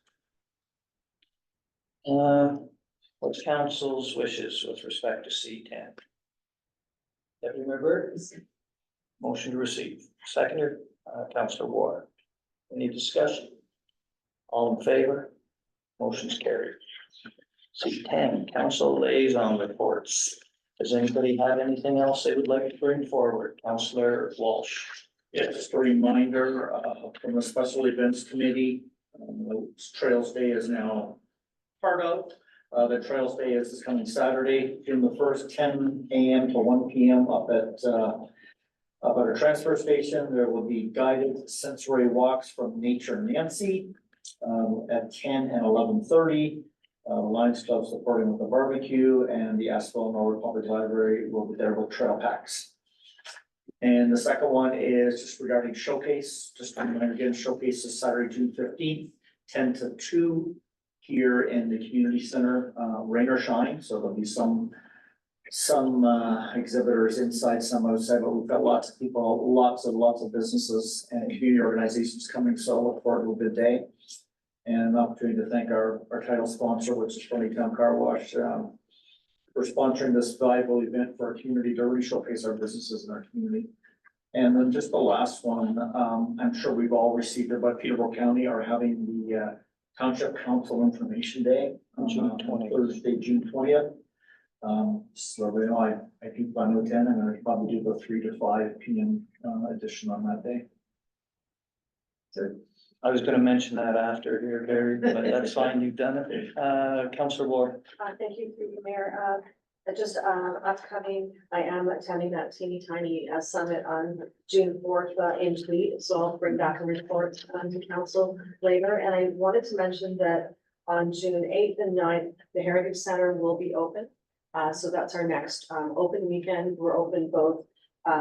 What's council's wishes with respect to C10? Deputy Mayor Burt? Motion to receive. Seconder, Councillor Ward. Any discussion? All in favor? Motion's carried. C10, council liaison reports. Does anybody have anything else they would like to bring forward? Councillor Walsh. Yeah, just a reminder, from the Special Events Committee, Trails Day is now part of. The Trails Day is this coming Saturday, June the 1st, 10 a.m. to 1 p.m. up at our transfer station. There will be guided sensory walks from Nature Nancy at 10 and 11:30. Lions Club supporting with the barbecue, and the Asphodel-Norwood Public Library will be there with trail packs. And the second one is just regarding showcase, just a reminder again, showcase is Saturday, June 15th, 10 to 2. here in the community center, rain or shine, so there'll be some exhibitors inside, some outside, but we've got lots of people, lots of businesses and community organizations coming, so I look forward to a good day. And an opportunity to thank our title sponsor, which is Tony Town Car Wash, for sponsoring this valuable event for our community to really showcase our businesses in our community. And then just the last one, I'm sure we've all received it, but Peterborough County are having the Township Council Information Day on June 20th. Thursday, June 20th. So you know, I think by no 10, and I'll probably do the 3 to 5 p.m. Edition on that day. So, I was gonna mention that after here, Barry, but that's fine, you've done it. Councillor Ward. Thank you, through you, Mayor. Just, upcoming, I am attending that teeny tiny summit on June 4th in Tweed, so I'll bring back a report to council later. And I wanted to mention that on June 8th and 9th, the Heritage Center will be open. So that's our next open weekend. We're open both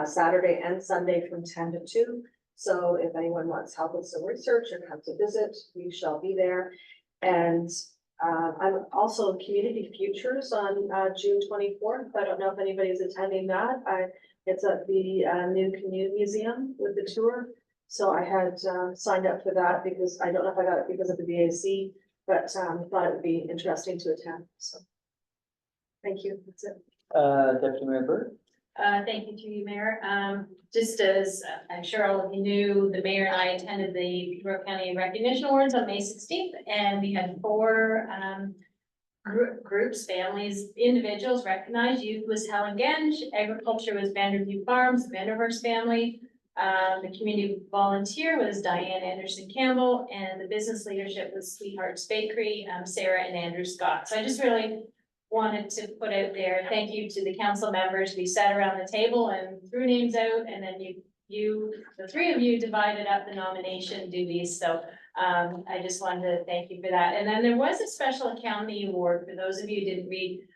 Saturday and Sunday from 10 to 2. So if anyone wants help with some research or come to visit, we shall be there. And I'm also Community Futures on June 24th. I don't know if anybody's attending that. It's at the new Community Museum with the tour. So I had signed up for that because I don't know if I got it because of the VAC, but thought it would be interesting to attend. So thank you. That's it. Deputy Mayor Burt. Thank you to you, Mayor. Just as I'm sure all of you knew, the mayor and I attended the Peterborough County Recognition Awards on May 16th, and we had 4 groups, families, individuals recognized. Youth was Helen Genge, agriculture was Vanderview Farms, the Vanderhurst family. The community volunteer was Diane Anderson Campbell, and the business leadership was Sweethearts Bakery, Sarah and Andrew Scott. So I just really wanted to put out there, thank you to the council members. We sat around the table and threw names out, and then the 3 of you divided up the nomination duties. So I just wanted to thank you for that. And then there was a special accounting award for those of you who didn't read,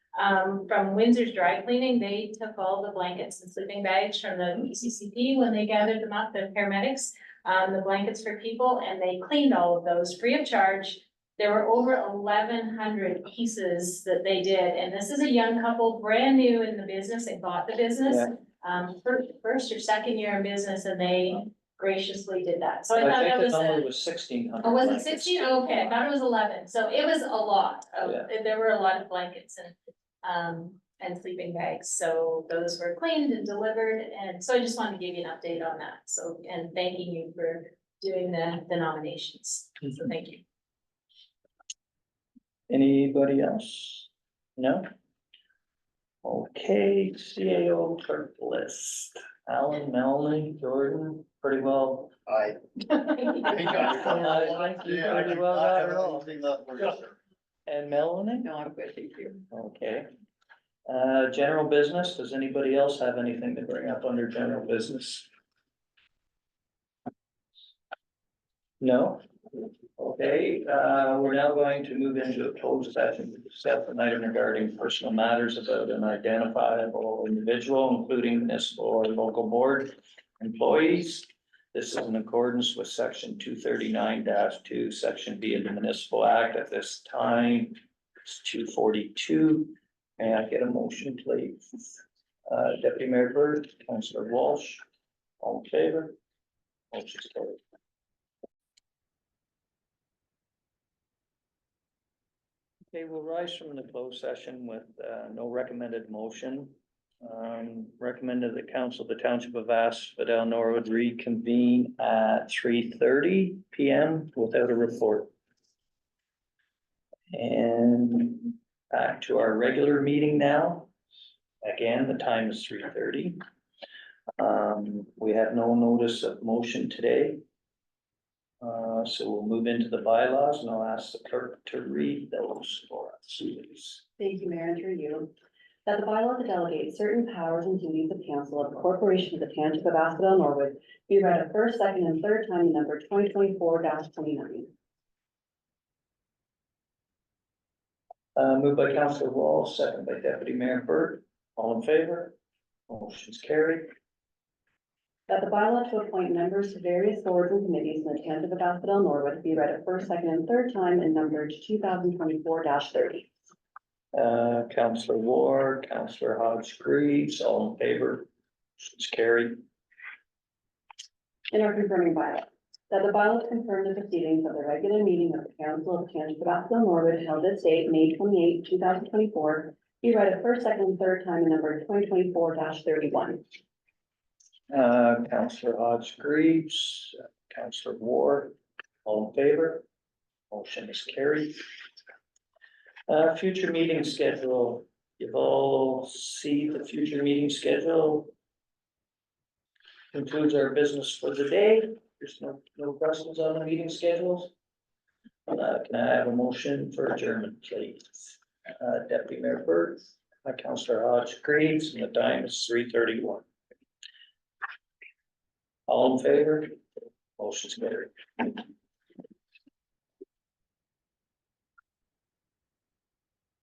from Windsor's Dry Cleaning. They took all the blankets and sleeping bags from the PCCP when they gathered them up, the paramedics, the blankets for people, and they cleaned all of those free of charge. There were over 1,100 pieces that they did, and this is a young couple, brand new in the business. They bought the business, first or second year in business, and they graciously did that. So I thought think that the was number a. was 1,600. Oh, was it blankets. 16? Okay, I thought it was 11. So it was a lot of, there were a lot of blankets and sleeping bags. So those were cleaned and delivered. And so I just wanted to give you an update on that. So, and thanking you for doing the nominations. So thank you. Anybody else? No? Okay, CAO clerk list. Alan, Melanie, Jordan, pretty well. I. Pretty well got it all. And Melanie? No, I'm good, thank you. Okay. General business, does anybody else have anything to bring up under general business? No? Okay, we're now going to move into a closed session to discuss an item regarding personal matters about an identifiable individual, including municipal or local board employees. This is in accordance with section 239-2, section B of the Municipal Act. At this time, it's 2:42. May I get a motion, please? Deputy Mayor Burt, Councillor Walsh, all in favor? Motion carried. Okay, we'll rise from the closed session with no recommended motion. Recommended the council, the township of Asphodel-Norwood reconvene at 3:30 p.m. without a report. And back to our regular meeting now. Again, the time is 3:30. We have no notice of motion today. So we'll move into the bylaws, and I'll ask the clerk to read those for us, please. Thank you, Mayor, and through you. That the bylaw to delegate certain powers and duties of council of the corporation of the township of Asphodel-Norwood be read a first, second, and third time in number 2024-29. Moved by Councillor Wall, second by Deputy Mayor Burt. All in favor? Motion's carried. That the bylaw to appoint members to various boards and committees in the Township of Asphodel-Norwood be read a first, second, and third time and numbered 2024-30. Counselor Ward, Counselor Hodge Greaves, all in favor? It's carried. In our confirming bylaw, that the bylaw confirm the proceedings of the regular meeting of the Council of the Township of Asphodel-Norwood held this date, May 28, 2024, be read a first, second, and third time and numbered 2024-31. Counselor Hodge Greaves, Counselor Ward, all in favor? Motion is carried. Future meeting schedule. You've all see the future meeting schedule. Concludes our business for the day. There's no questions on the meeting schedules. Can I have a motion for adjournment, please? Deputy Mayor Burt, Counselor Hodge Greaves, and the time is 3:31. All in favor? Motion's carried.